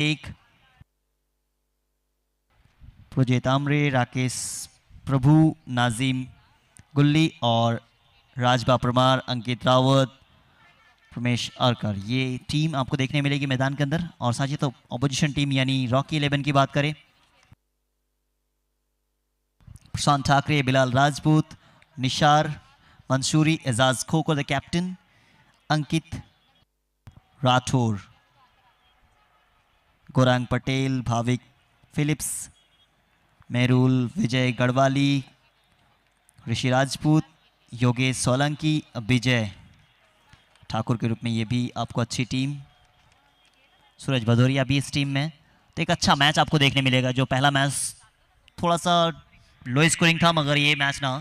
एक प्रोजेत आमरे, राकेश प्रभु, नाजिम गुल्ली और राजबा परमार, अंकित रावत, रमेश आरकर, ये टीम आपको देखने मिलेगी मैदान के अंदर। और साथ ही तो ऑपोजिशन टीम यानी रॉकी 11 की बात करें, Prashant Thackeray, Bilal Rajput, Nishar Mansuri, Ejaz Khokhar the captain, Ankit Rathore, Gaurang Patel, Bhavik Phillips, Mehrul Vijay Gadhwali, Rishi Rajput, Yogesh Solanki, Vijay Thakur के रूप में ये भी आपको अच्छी टीम, सूरज भदौरिया भी इस टीम में। तो एक अच्छा मैच आपको देखने मिलेगा। जो पहला मैच थोड़ा सा लो स्कोरिंग था, मगर ये मैच ना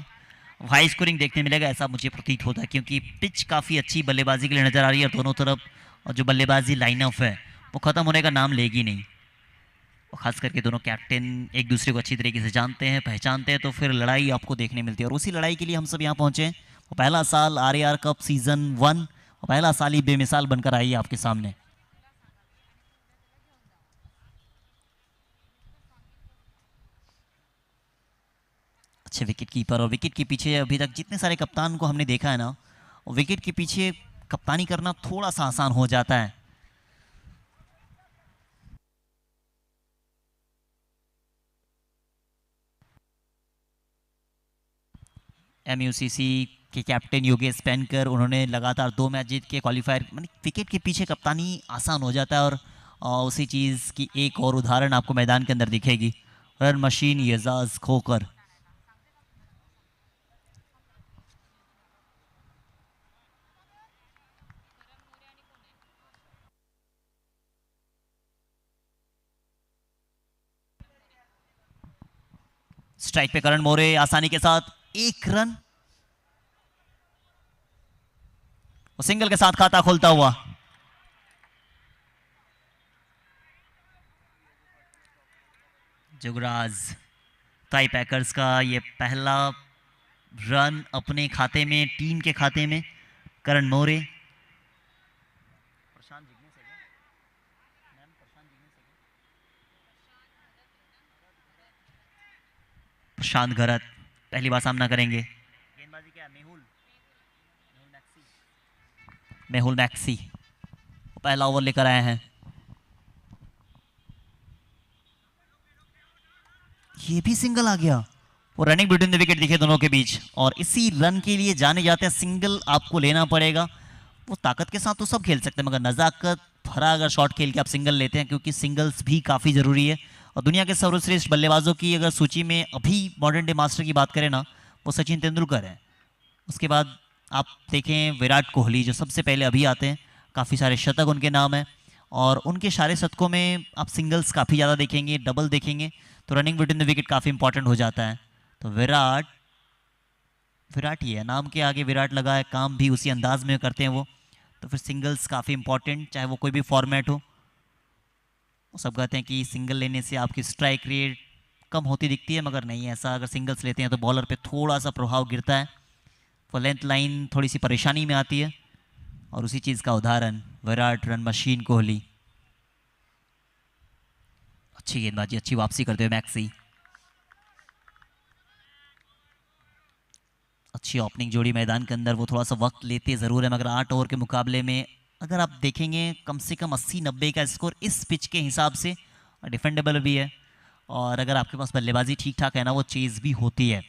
हाई स्कोरिंग देखने मिलेगा ऐसा मुझे प्रतीत होता है, क्योंकि पिच काफ़ी अच्छी बल्लेबाजी के लिए नज़र आ रही है दोनों तरफ। और जो बल्लेबाजी लाइनअप है वो ख़त्म होने का नाम लेगी नहीं। और ख़ास करके दोनों कैप्टन एक दूसरे को अच्छी तरीके से जानते हैं, पहचानते हैं, तो फिर लड़ाई आपको देखने मिलती है। और उसी लड़ाई के लिए हम सब यहाँ पहुँचे हैं। वो पहला साल RAR कप सीज़न 1 और पहला साल ही बेमिसाल बनकर आई है आपके सामने। अच्छे विकेट कीपर, और विकेट के पीछे अभी तक जितने सारे कप्तान को हमने देखा है ना, विकेट के पीछे कप्तानी करना थोड़ा सा आसान हो जाता है। MUCC के कैप्टन योगेश पेनकर, उन्होंने लगातार 2 मैच जीत के क्वालिफायर, विकेट के पीछे कप्तानी आसान हो जाता है। और उसी चीज़ की एक और उदाहरण आपको मैदान के अंदर दिखेगी। रन मशीन एजाज खोकर, स्ट्राइक पे करण मोरे आसानी के साथ 1 रन, सिंगल के साथ खाता खोलता हुआ। जुगराज टाई पैकर्स का ये पहला रन अपने खाते में, टीम के खाते में। करण मोरे, प्रशांत घरत पहली बार सामना करेंगे। गेंदबाजी क्या, मेहुल मैक्सी पहला ओवर लेकर आए हैं। ये भी सिंगल आ गया। वो रनिंग बिटवीन द विकेट दिखे दोनों के बीच, और इसी रन के लिए जाने जाते हैं सिंगल आपको लेना पड़ेगा। वो ताकत के साथ तो सब खेल सकते हैं, मगर नज़ाकत भरा अगर शॉट खेल के आप सिंगल लेते हैं, क्योंकि सिंगल्स भी काफ़ी ज़रूरी है। और दुनिया के सर्वश्रेष्ठ बल्लेबाजों की अगर सूची में अभी मॉडर्न डे मास्टर की बात करें ना, वो सचिन तेंदुलकर है। उसके बाद आप देखें विराट कोहली, जो सबसे पहले अभी आते हैं, काफ़ी सारे शतक उनके नाम है। और उनके सारे शतकों में आप सिंगल्स काफ़ी ज़्यादा देखेंगे, डबल देखेंगे, तो रनिंग बिटवीन द विकेट काफ़ी इंपॉर्टेंट हो जाता है। तो विराट ही है, नाम के आगे विराट लगा है, काम भी उसी अंदाज में करते हैं वो। तो फिर सिंगल्स काफ़ी इंपॉर्टेंट, चाहे वो कोई भी फॉर्मेट हो। वो सब कहते हैं कि सिंगल लेने से आपकी स्ट्राइक रेट कम होती दिखती है, मगर नहीं ऐसा। अगर सिंगल्स लेते हैं तो बॉलर पे थोड़ा सा प्रभाव गिरता है, वो लेंथ लाइन थोड़ी सी परेशानी में आती है। और उसी चीज़ का उदाहरण विराट, रन मशीन कोहली। अच्छी गेंदबाजी, अच्छी वापसी करते हुए मैक्सी, अच्छी ओपनिंग जोड़ी मैदान के अंदर। वो थोड़ा सा वक्त लेते ज़रूर है, मगर 8 ओवर के मुकाबले में अगर आप देखेंगे कम से कम 80-90 का स्कोर इस पिच के हिसाब से डिफेंडेबल भी है। और अगर आपके पास बल्लेबाजी ठीक ठाक है ना, वो चेज भी होती है।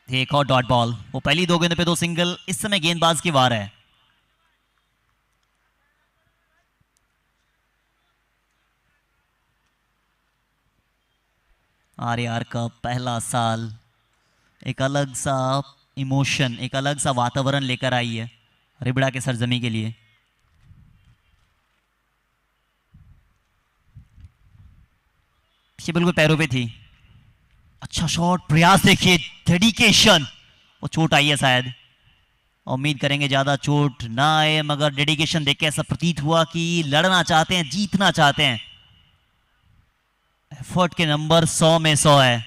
एक और डॉट बॉल, वो पहली 2 गेंद पे 2 सिंगल। इस समय गेंदबाज की वार है। RAR का पहला साल एक अलग सा इमोशन, एक अलग सा वातावरण लेकर आई है रिबड़ा के सरजमी के लिए। बिल्कुल पैरों पे थी। अच्छा शॉट, प्रयास देखिए, डेडिकेशन। वो चोट आई है शायद, उम्मीद करेंगे ज्यादा चोट ना आए, मगर डेडिकेशन देख के ऐसा प्रतीत हुआ कि लड़ना चाहते हैं, जीतना चाहते हैं। एफर्ट के नंबर 100 में 100 है।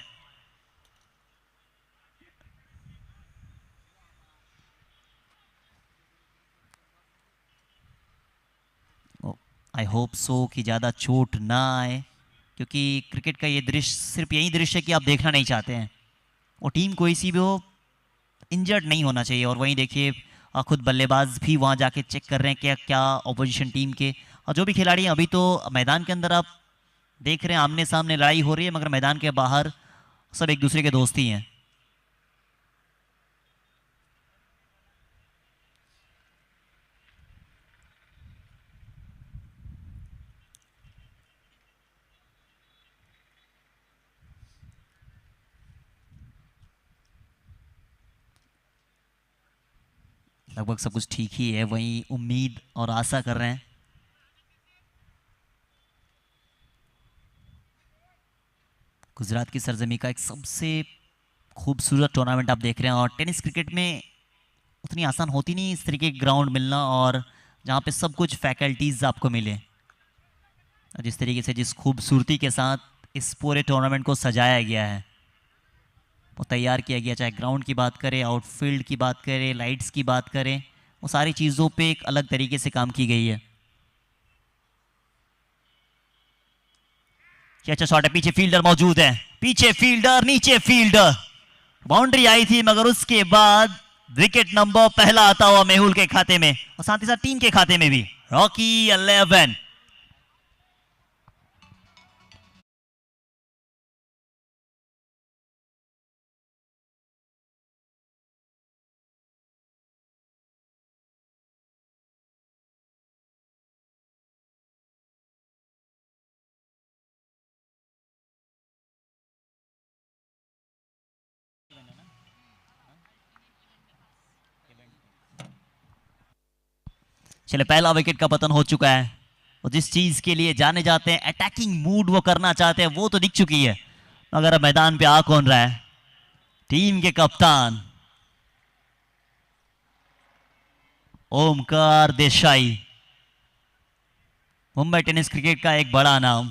आई होप सो कि ज़्यादा चोट ना आए, क्योंकि क्रिकेट का ये दृश्य सिर्फ यही दृश्य है कि आप देखना नहीं चाहते हैं। वो टीम कोई सी भी हो, इंजर्ड नहीं होना चाहिए। और वहीं देखिए खुद बल्लेबाज भी वहाँ जाके चेक कर रहे हैं क्या क्या ऑपोजिशन टीम के और जो भी खिलाड़ी हैं। अभी तो मैदान के अंदर आप देख रहे हैं आमने सामने लड़ाई हो रही है, मगर मैदान के बाहर सब एक दूसरे के दोस्त ही हैं। लगभग सब कुछ ठीक ही है, वहीं उम्मीद और आशा कर रहे हैं। गुजरात की सरजमी का एक सबसे खूबसूरत टूर्नामेंट आप देख रहे हैं। और टेनिस क्रिकेट में उतनी आसान होती नहीं इस तरीके के ग्राउंड मिलना, और जहाँ पे सब कुछ फैकल्टीज़ आपको मिले। जिस तरीके से जिस खूबसूरती के साथ इस पूरे टूर्नामेंट को सजाया गया है, वो तैयार किया गया, चाहे ग्राउंड की बात करें, आउटफील्ड की बात करें, लाइट्स की बात करें, वो सारी चीज़ों पे एक अलग तरीके से काम की गई है। क्या अच्छा शॉट है, पीछे फील्डर मौजूद है, पीछे फील्डर नीचे फील्डर। बाउंड्री आई थी, मगर उसके बाद विकेट नंबर पहला आता हुआ मेहुल के खाते में और साथ ही साथ टीम के खाते में भी। रॉकी 11। चले, पहला विकेट का पतन हो चुका है। और जिस चीज के लिए जाने जाते हैं, अटैकिंग मूड वो करना चाहते हैं, वो तो दिख चुकी है। मगर अब मैदान पे आ कौन रहा है? टीम के कप्तान ओमकार देसाई, मुंबई टेनिस क्रिकेट का एक बड़ा नाम।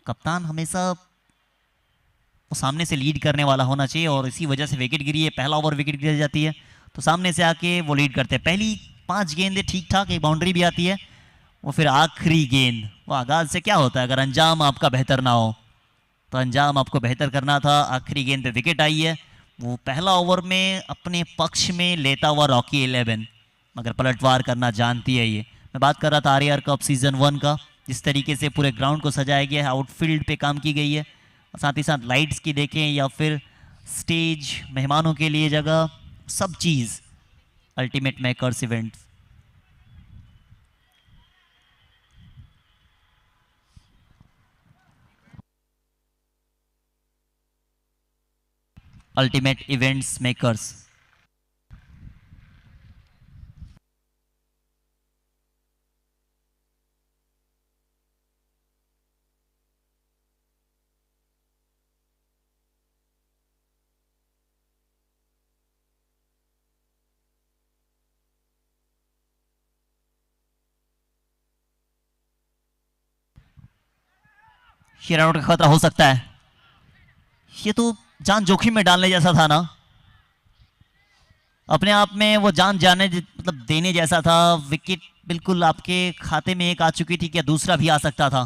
कप्तान हमेशा वो सामने से लीड करने वाला होना चाहिए, और इसी वजह से विकेट गिरी है। पहला ओवर विकेट गिर जाती है तो सामने से आके वो लीड करते हैं। पहली 5 गेंदें ठीक ठाक, एक बाउंड्री भी आती है। वो फिर आखिरी गेंद, वो आगाज से क्या होता है, अगर अंजाम आपका बेहतर ना हो तो अंजाम आपको बेहतर करना था। आखिरी गेंद पे विकेट आई है। वो पहला ओवर में अपने पक्ष में लेता हुआ रॉकी 11, मगर पलटवार करना जानती है ये। मैं बात कर रहा था आरआर कप सीजन 1 का, जिस तरीके से पूरे ग्राउंड को सजाया गया है, आउटफील्ड पे काम की गई है, और साथ ही साथ लाइट्स की देखें या फिर स्टेज, मेहमानों के लिए जगह, सब चीज़ ultimate makers event. Ultimate events makers. ये रन आउट का खतरा हो सकता है। ये तो जान जोखिम में डालने जैसा था ना, अपने आप में वो जान जाने मतलब देने जैसा था। विकेट बिल्कुल आपके खाते में एक आ चुकी थी, क्या दूसरा भी आ सकता था?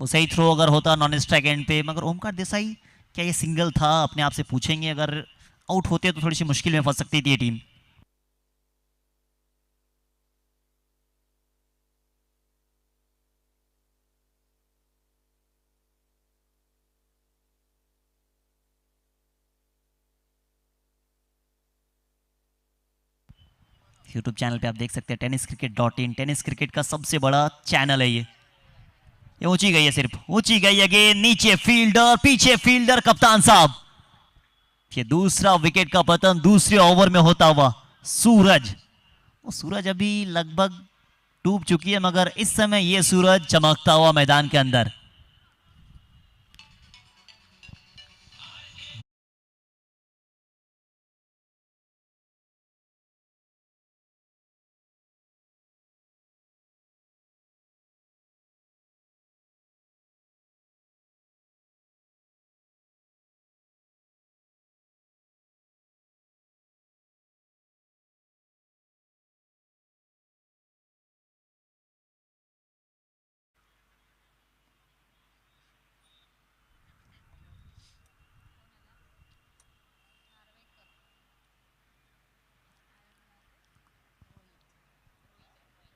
वो सही थ्रो अगर होता नॉन स्ट्राइक एंड पे। मगर ओमकार देसाई, क्या ये सिंगल था? अपने आप से पूछेंगे। अगर आउट होते तो थोड़ी सी मुश्किल में फंस सकती थी ये टीम। यूट्यूब चैनल पे आप देख सकते हैं tenniscricket.in, टेनिस क्रिकेट का सबसे बड़ा चैनल है ये ऊंची गई है, सिर्फ ऊंची गई है गेंद, नीचे फील्डर, पीछे फील्डर, कप्तान साहब। ये दूसरा विकेट का पतन दूसरे ओवर में होता हुआ। सूरज, वो सूरज अभी लगभग डूब चुकी है, मगर इस समय ये सूरज चमकता हुआ मैदान के अंदर।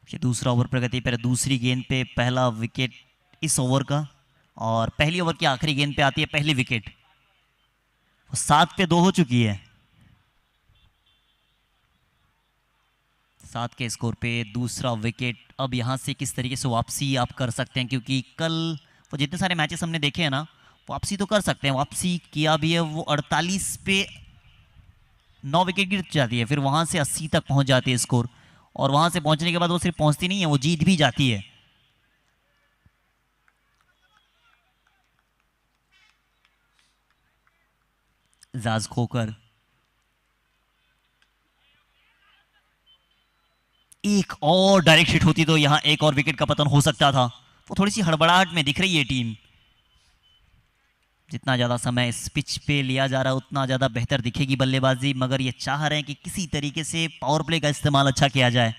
ये दूसरा ओवर प्रगति पर, दूसरी गेंद पे पहला विकेट इस ओवर का, और पहली ओवर की आखिरी गेंद पे आती है पहली विकेट। 7 पे 2 हो चुकी है। 7 के स्कोर पे दूसरा विकेट। अब यहाँ से किस तरीके से वापसी आप कर सकते हैं, क्योंकि कल वो जितने सारे मैचेस हमने देखे हैं ना, वापसी तो कर सकते हैं, वापसी किया भी है। वो 48 पे 9 विकेट गिर जाती है, फिर वहाँ से 80 तक पहुँच जाती है स्कोर, और वहाँ से पहुँचने के बाद वो सिर्फ पहुँचती नहीं है, वो जीत भी जाती है। जाज खोकर एक और डायरेक्ट हिट होती तो यहाँ एक और विकेट का पतन हो सकता था। वो थोड़ी सी हड़बड़ाहट में दिख रही है टीम। जितना ज़्यादा समय इस पिच पे लिया जा रहा है उतना ज़्यादा बेहतर दिखेगी बल्लेबाजी, मगर ये चाह रहे हैं कि किसी तरीके से पावर प्ले का इस्तेमाल अच्छा किया जाए।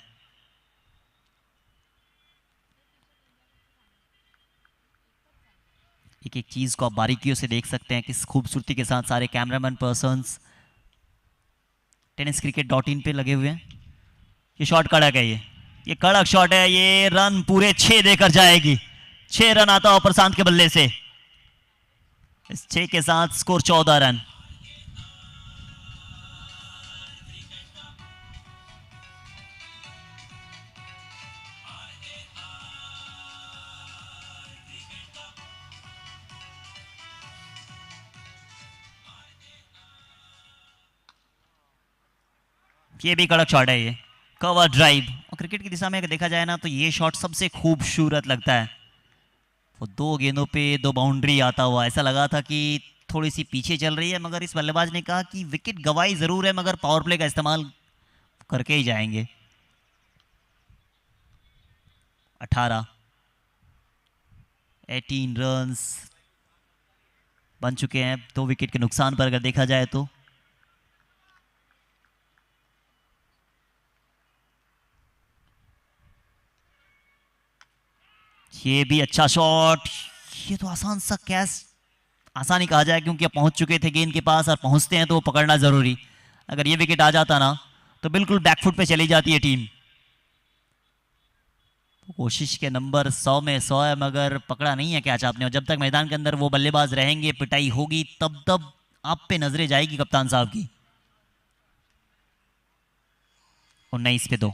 एक एक चीज़ को आप बारीकियों से देख सकते हैं, किस खूबसूरती के साथ सारे कैमरामैन पर्सन्स tenniscricket.in पे लगे हुए हैं। ये शॉट कड़क है, ये कड़क शॉट है। ये रन पूरे 6 देकर जाएगी। 6 रन आता है प्रशांत के बल्ले से। इस 6 के साथ स्कोर 14 रन। ये भी कड़क शॉट है, ये कवर ड्राइव। और क्रिकेट की दिशा में अगर देखा जाए ना, तो ये शॉट सबसे खूबसूरत लगता है। वो 2 गेंदों पे 2 बाउंड्री आता हुआ, ऐसा लगा था कि थोड़ी सी पीछे चल रही है, मगर इस बल्लेबाज ने कहा कि विकेट गवाई जरूर है, मगर पावर प्ले का इस्तेमाल करके ही जाएंगे। 18 रन्स बन चुके हैं 2 विकेट के नुकसान पर अगर देखा जाए तो। ये भी अच्छा शॉट। ये तो आसान सा कैच, आसानी कहा जाए, क्योंकि अब पहुंच चुके थे गेंद के पास, और पहुंचते हैं तो वो पकड़ना जरूरी। अगर ये विकेट आ जाता ना, तो बिल्कुल बैकफुट पे चली जाती है टीम। कोशिश के नंबर 100 में 100 है, मगर पकड़ा नहीं है कैच आपने। और जब तक मैदान के अंदर वो बल्लेबाज रहेंगे, पिटाई होगी, तब तब आप पे नजरें जाएगी कप्तान साहब की। 19 पे 2।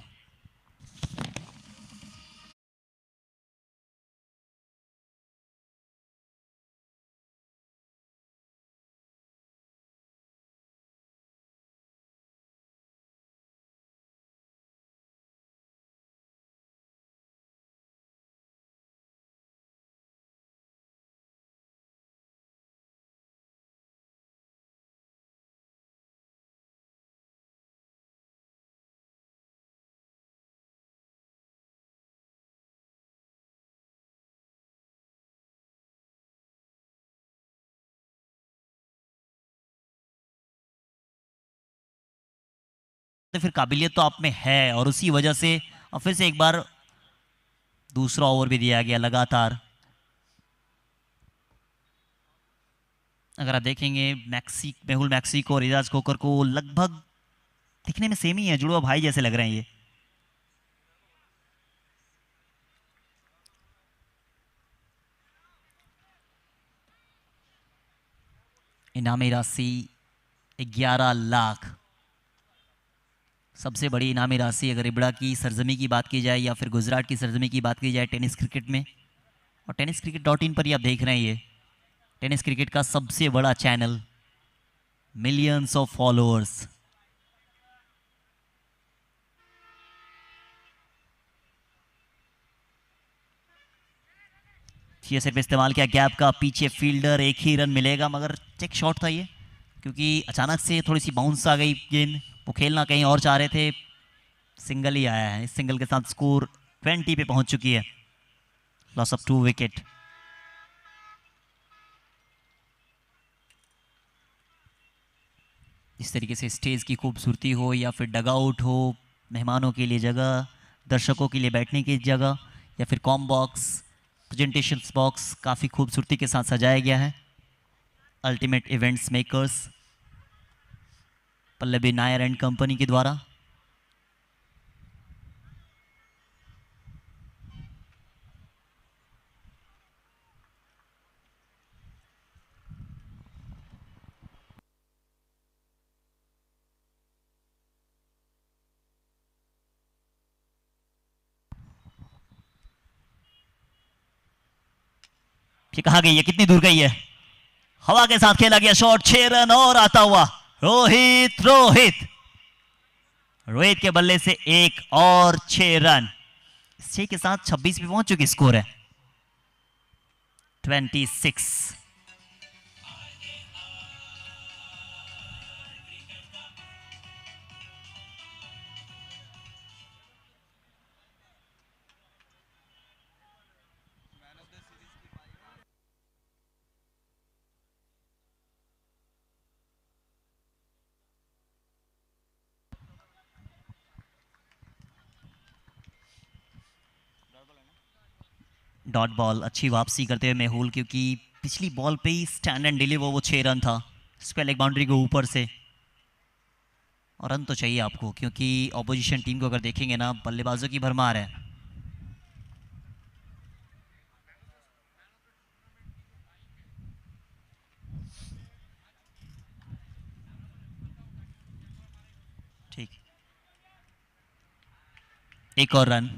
तो फिर काबिलियत तो आप में है, और उसी वजह से और फिर से एक बार दूसरा ओवर भी दिया गया लगातार। अगर आप देखेंगे मेहुल मैक्सिको और इजाज कोकर को लगभग दिखने में सेम ही है, जुड़वा भाई जैसे लग रहे हैं ये। इनामी राशि 11 लाख। सबसे बड़ी इनामी राशि अगर इबड़ा की सरजमी की बात की जाए या फिर गुजरात की सरजमी की बात की जाए टेनिस क्रिकेट में। और tenniscricket.in पर ही आप देख रहे हैं, ये टेनिस क्रिकेट का सबसे बड़ा चैनल, मिलियंस ऑफ फॉलोअर्स। ये सिर्फ इस्तेमाल किया गैप का, पीछे फील्डर, एक ही रन मिलेगा, मगर चेक शॉट था ये, क्योंकि अचानक से थोड़ी सी बाउंस आ गई गेंद। वो खेलना कहीं और चाह रहे थे, सिंगल ही आया है। इस सिंगल के साथ स्कोर 20 पे पहुंच चुकी है। Loss of 2 wicket. इस तरीके से स्टेज की खूबसूरती हो या फिर डगआउट हो, मेहमानों के लिए जगह, दर्शकों के लिए बैठने की जगह, या फिर कॉम बॉक्स, प्रेजेंटेशन बॉक्स काफ़ी खूबसूरती के साथ सजाया गया है। Ultimate events makers Pallavi Nair and company के द्वारा। कि कहां गई है, कितनी दूर गई है। हवा के साथ खेला गया शॉट, 6 रन और आता हुआ रोहित रोहित के बल्ले से एक और 6 रन। 6 के साथ 26 पे पहुंच चुकी स्कोर है 26। डॉट बॉल, अच्छी वापसी करते हुए मेहुल, क्योंकि पिछली बॉल पे ही स्टैंड एंड डिलीवर वो 6 रन था स्पेल एक बाउंड्री के ऊपर से। और रन तो चाहिए आपको, क्योंकि ऑपोजिशन टीम को अगर देखेंगे ना, बल्लेबाजों की भरमार है। ठीक, एक और रन।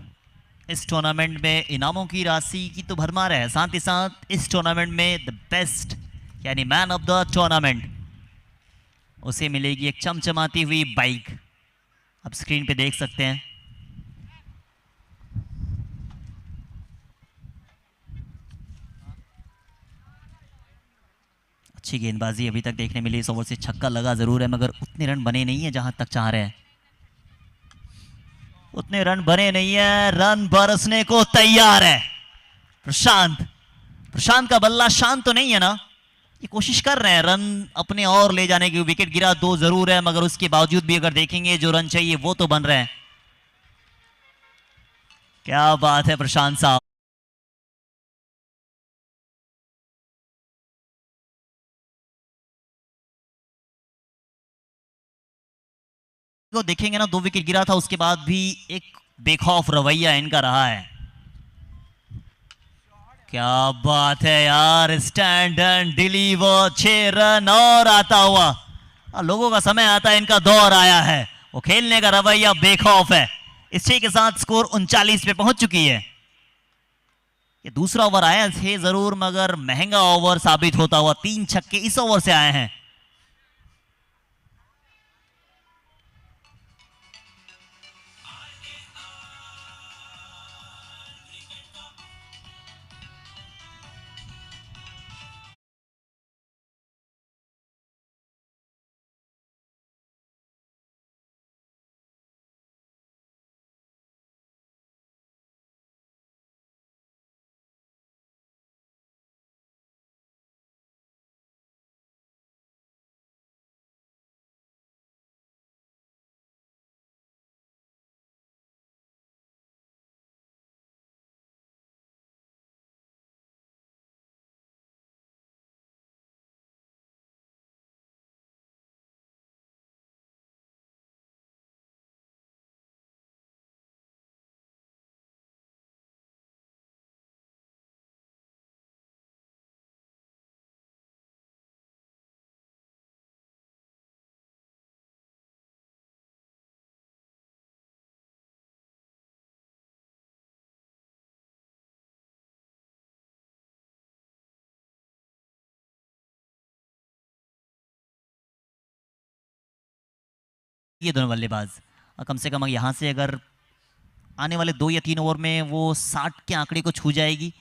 इस टूर्नामेंट में इनामों की राशि की तो भरमार है, साथ ही साथ इस टूर्नामेंट में द बेस्ट यानी मैन ऑफ द टूर्नामेंट उसे मिलेगी एक चमचमाती हुई बाइक। आप स्क्रीन पे देख सकते हैं। अच्छी गेंदबाजी अभी तक देखने मिली इस ओवर से। छक्का लगा जरूर है, मगर उतने रन बने नहीं है जहां तक चाह रहे हैं। उतने रन बने नहीं है, रन बरसने को तैयार है। प्रशांत का बल्ला शांत तो नहीं है ना, ये कोशिश कर रहे हैं रन अपने और ले जाने की। विकेट गिरा 2 जरूर है, मगर उसके बावजूद भी अगर देखेंगे जो रन चाहिए वो तो बन रहे हैं। क्या बात है प्रशांत साहब। को देखेंगे ना, 2 विकेट गिरा था, उसके बाद भी एक बेखौफ रवैया इनका रहा है। क्या बात है यार, स्टैंड एंड डिलीवर, 6 रन और आता हुआ। लोगों का समय आता है, इनका दौर आया है। वो खेलने का रवैया बेखौफ है। इस 6 के साथ स्कोर 39 पे पहुंच चुकी है। ये दूसरा ओवर आया थे जरूर, मगर महंगा ओवर साबित होता हुआ। 3 छक्के इस ओवर से आए हैं। ये दोनों बल्लेबाज कम से कम यहां से अगर आने वाले 2 या 3 ओवर में वो 60 के आंकड़े को छू जाएगी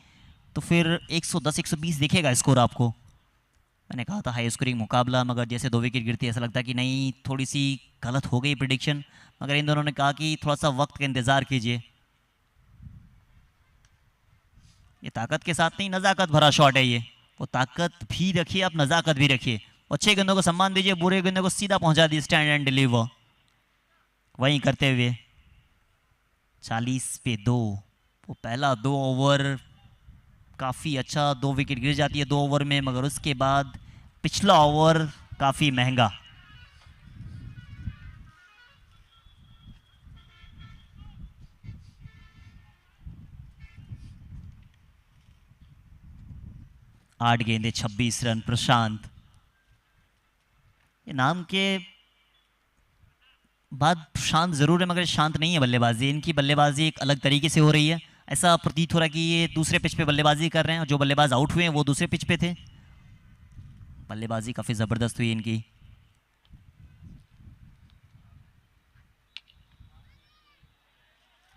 तो फिर 110 120 दिखेगा स्कोर आपको। मैंने कहा था हाई स्कोरिंग मुकाबला, मगर जैसे 2 विकेट गिरती है ऐसा लगता है कि नहीं, थोड़ी सी गलत हो गई प्रिडिक्शन। मगर इन दोनों ने कहा कि थोड़ा सा वक्त का इंतजार कीजिए। ये ताकत के साथ नहीं, नज़ाकत भरा शॉट है ये। वो ताकत भी रखिए, आप नज़ाकत भी रखिए। अच्छे गेंदों को सम्मान दीजिए, बुरे गेंदों को सीधा पहुंचा दिए स्टैंड एंड डिलीवर। वहीं करते हुए 40 पे 2। वो पहला 2 ओवर काफ़ी अच्छा, 2 विकेट गिर जाती है 2 ओवर में, मगर उसके बाद पिछला ओवर काफ़ी महंगा। आठ गेंदे 26 रन। प्रशांत ये नाम के बाद शांत जरूर है, मगर शांत नहीं है बल्लेबाजी। इनकी बल्लेबाजी एक अलग तरीके से हो रही है। ऐसा प्रतीत हो रहा है कि ये दूसरे पिच पे बल्लेबाजी कर रहे हैं और जो बल्लेबाज आउट हुए हैं वो दूसरे पिच पे थे। बल्लेबाजी काफी जबरदस्त हुई इनकी।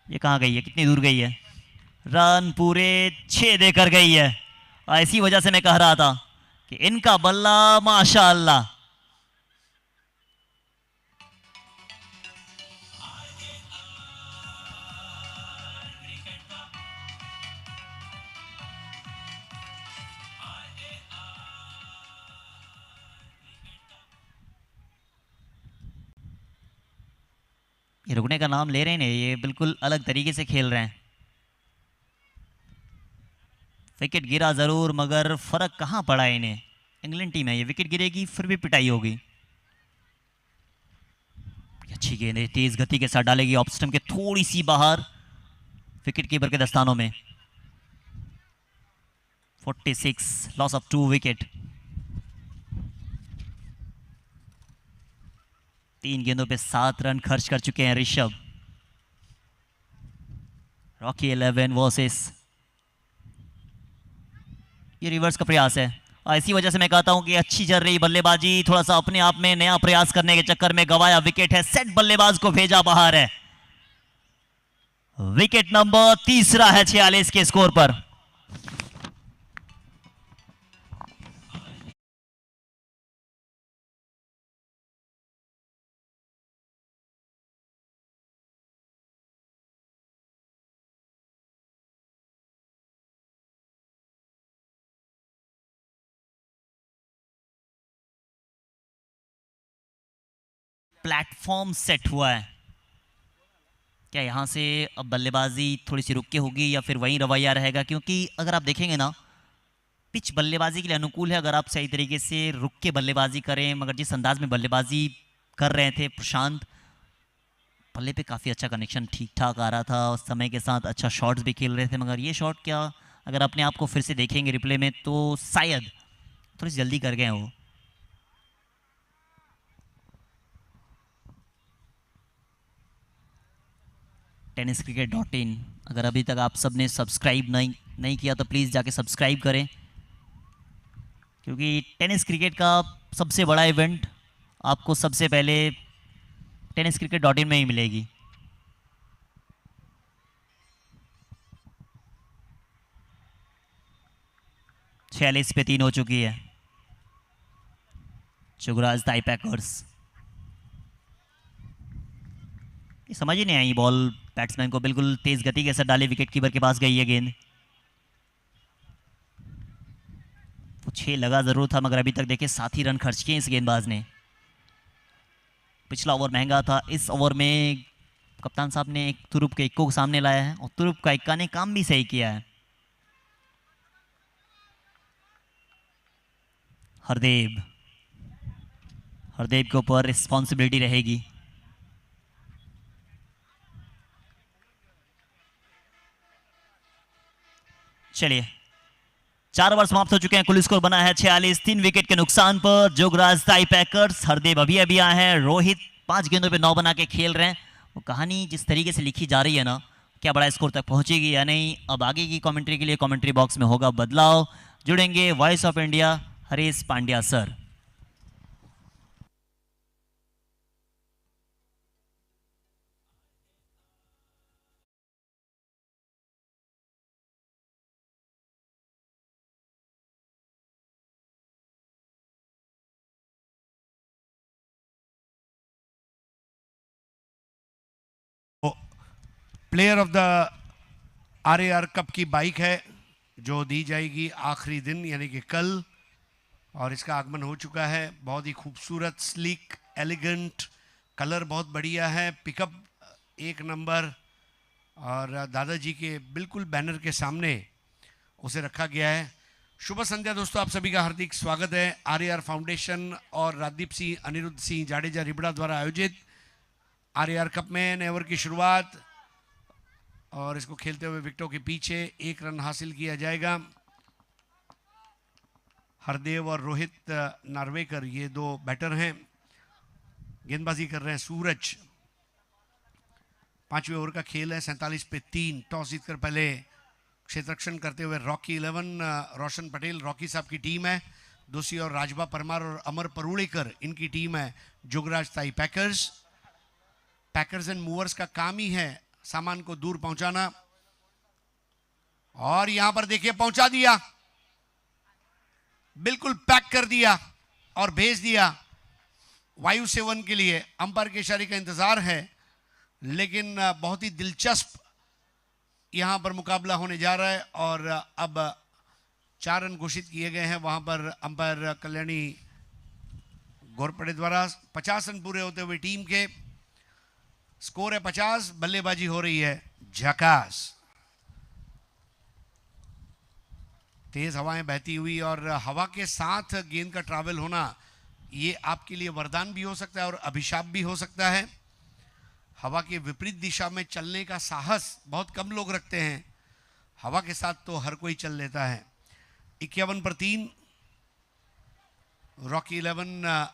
ये कहाँ गई है, कितनी दूर गई है? रन पूरे 6 देकर गई है। ऐसी वजह से मैं कह रहा था कि इनका बल्ला माशाअल्लाह। ये रुकने का नाम ले रहे हैं, ये बिल्कुल अलग तरीके से खेल रहे हैं। विकेट गिरा जरूर मगर फर्क कहां पड़ा इन्हें। इंग्लैंड टीम है ये, विकेट गिरेगी फिर भी पिटाई होगी। अच्छी गेंद है, तेज गति के साथ डालेगी ऑफ स्टंप के थोड़ी सी बाहर, विकेट कीपर के दस्तानों में। 46, लॉस ऑफ 2 विकेट। 3 गेंदों पे 7 रन खर्च कर चुके हैं ऋषभ। रॉकी 11 वर्सेस, ये रिवर्स का प्रयास है। इसी वजह से मैं कहता हूं कि अच्छी चल रही बल्लेबाजी थोड़ा सा अपने आप में नया प्रयास करने के चक्कर में गवाया विकेट है। सेट बल्लेबाज को भेजा बाहर है। विकेट नंबर तीसरा है 46 के स्कोर पर। प्लेटफॉर्म सेट हुआ है। क्या यहां से अब बल्लेबाजी थोड़ी सी रुक के होगी या फिर वहीं रवैया रहेगा? क्योंकि अगर आप देखेंगे ना, पिच बल्लेबाजी के लिए अनुकूल है अगर आप सही तरीके से रुक के बल्लेबाजी करें। मगर जिस अंदाज में बल्लेबाजी कर रहे थे प्रशांत, पल्ले पे काफ़ी अच्छा कनेक्शन ठीक ठाक आ रहा था और समय के साथ अच्छा शॉट्स भी खेल रहे थे। मगर ये शॉट क्या, अगर अपने आप को फिर से देखेंगे रिप्ले में तो शायद थोड़ी सी जल्दी कर गए वो। tenniscricket.in, अगर अभी तक आप सब ने सब्सक्राइब नहीं किया तो प्लीज़ जाके सब्सक्राइब करें, क्योंकि टेनिस क्रिकेट का सबसे बड़ा इवेंट आपको सबसे पहले tenniscricket.in में ही मिलेगी। छियालीस पे 3 हो चुकी है। जुगराज टाइपैकर्स, समझ ही नहीं आई बॉल बैट्समैन को, बिल्कुल तेज गति के साथ डाले, विकेट कीपर के पास गई है गेंद। वो 6 लगा जरूर था मगर अभी तक देखिए 7 ही रन खर्च किए इस गेंदबाज ने। पिछला ओवर महंगा था, इस ओवर में कप्तान साहब ने एक तुरुप के इक्को को सामने लाया है और तुरुप का इक्का ने काम भी सही किया है। हरदेव, हरदेव के ऊपर रिस्पॉन्सिबिलिटी रहेगी। चलिए 4 ओवर समाप्त हो चुके हैं, कुल स्कोर बना है 46, 3 विकेट के नुकसान पर जोगराज टाइपैकर्स। हरदेव अभी अभी आए हैं, रोहित 5 गेंदों पे 9 बना के खेल रहे हैं। वो कहानी जिस तरीके से लिखी जा रही है ना, क्या बड़ा स्कोर तक पहुंचेगी या नहीं, अब आगे की कमेंट्री के लिए कमेंट्री बॉक्स में होगा बदलाव। जुड़ेंगे voice of India Harish Pandya sir. Player of the RAR cup की बाइक है जो दी जाएगी आखिरी दिन यानी कि कल, और इसका आगमन हो चुका है। बहुत ही खूबसूरत, स्लीक, एलिगेंट, कलर बहुत बढ़िया है, पिकअप 1 नंबर, और दादाजी के बिल्कुल बैनर के सामने उसे रखा गया है। शुभ संध्या दोस्तों, आप सभी का हार्दिक स्वागत है। आरएआर फाउंडेशन और राजदीप सिंह अनिरुद्ध सिंह जाडेजा रिबड़ा द्वारा आयोजित आरएआर कप में नए ओवर की शुरुआत, और इसको खेलते हुए विकेटों के पीछे 1 रन हासिल किया जाएगा। हरदेव और रोहित नार्वेकर ये 2 बैटर हैं, गेंदबाजी कर रहे हैं सूरज। पांचवें ओवर का खेल है। 47 पे 3 टॉस जीतकर पहले क्षेत्ररक्षण करते हुए रॉकी 11 रोशन पटेल रॉकी साहब की टीम है। दूसरी ओर राजबा परमार और अमर परुड़ेकर इनकी टीम है जुगराज ताई पैकर्स। पैकर्स एंड मूवर्स का काम ही है सामान को दूर पहुंचाना, और यहां पर देखिए पहुंचा दिया, बिल्कुल पैक कर दिया और भेज दिया वायु सेवन के लिए। अंपायर के इशारे का इंतजार है, लेकिन बहुत ही दिलचस्प यहां पर मुकाबला होने जा रहा है। और अब 4 रन घोषित किए गए हैं वहां पर अंपायर कल्याणी घोरपड़े द्वारा। 50 रन पूरे होते हुए टीम के स्कोर है 50। बल्लेबाजी हो रही है झकास, तेज हवाएं बहती हुई, और हवा के साथ गेंद का ट्रैवल होना ये आपके लिए वरदान भी हो सकता है और अभिशाप भी हो सकता है। हवा के विपरीत दिशा में चलने का साहस बहुत कम लोग रखते हैं, हवा के साथ तो हर कोई चल लेता है। 51 पर 3 रॉकी 11,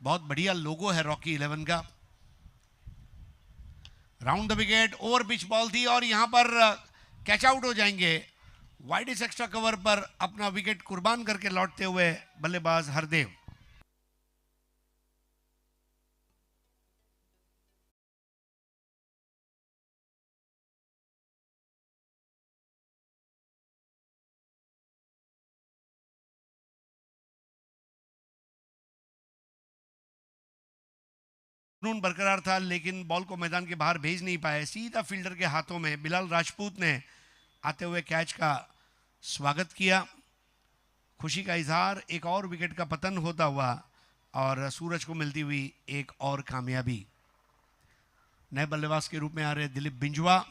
बहुत बढ़िया लोगो है रॉकी 11 का। Round the wicket, over pitch ball थी और यहां पर कैच आउट हो जाएंगे। वाइडेस्ट एक्स्ट्रा कवर पर अपना विकेट कुर्बान करके लौटते हुए बल्लेबाज हरदेव। जुनून बरकरार था, लेकिन बॉल को मैदान के बाहर भेज नहीं पाए। सीधा फील्डर के हाथों में बिलाल राजपूत ने आते हुए कैच का स्वागत किया। खुशी का इजहार, एक और विकेट का पतन होता हुआ और सूरज को मिलती हुई एक और कामयाबी। नए बल्लेबाज के रूप में आ रहे दिलीप बिंजवा,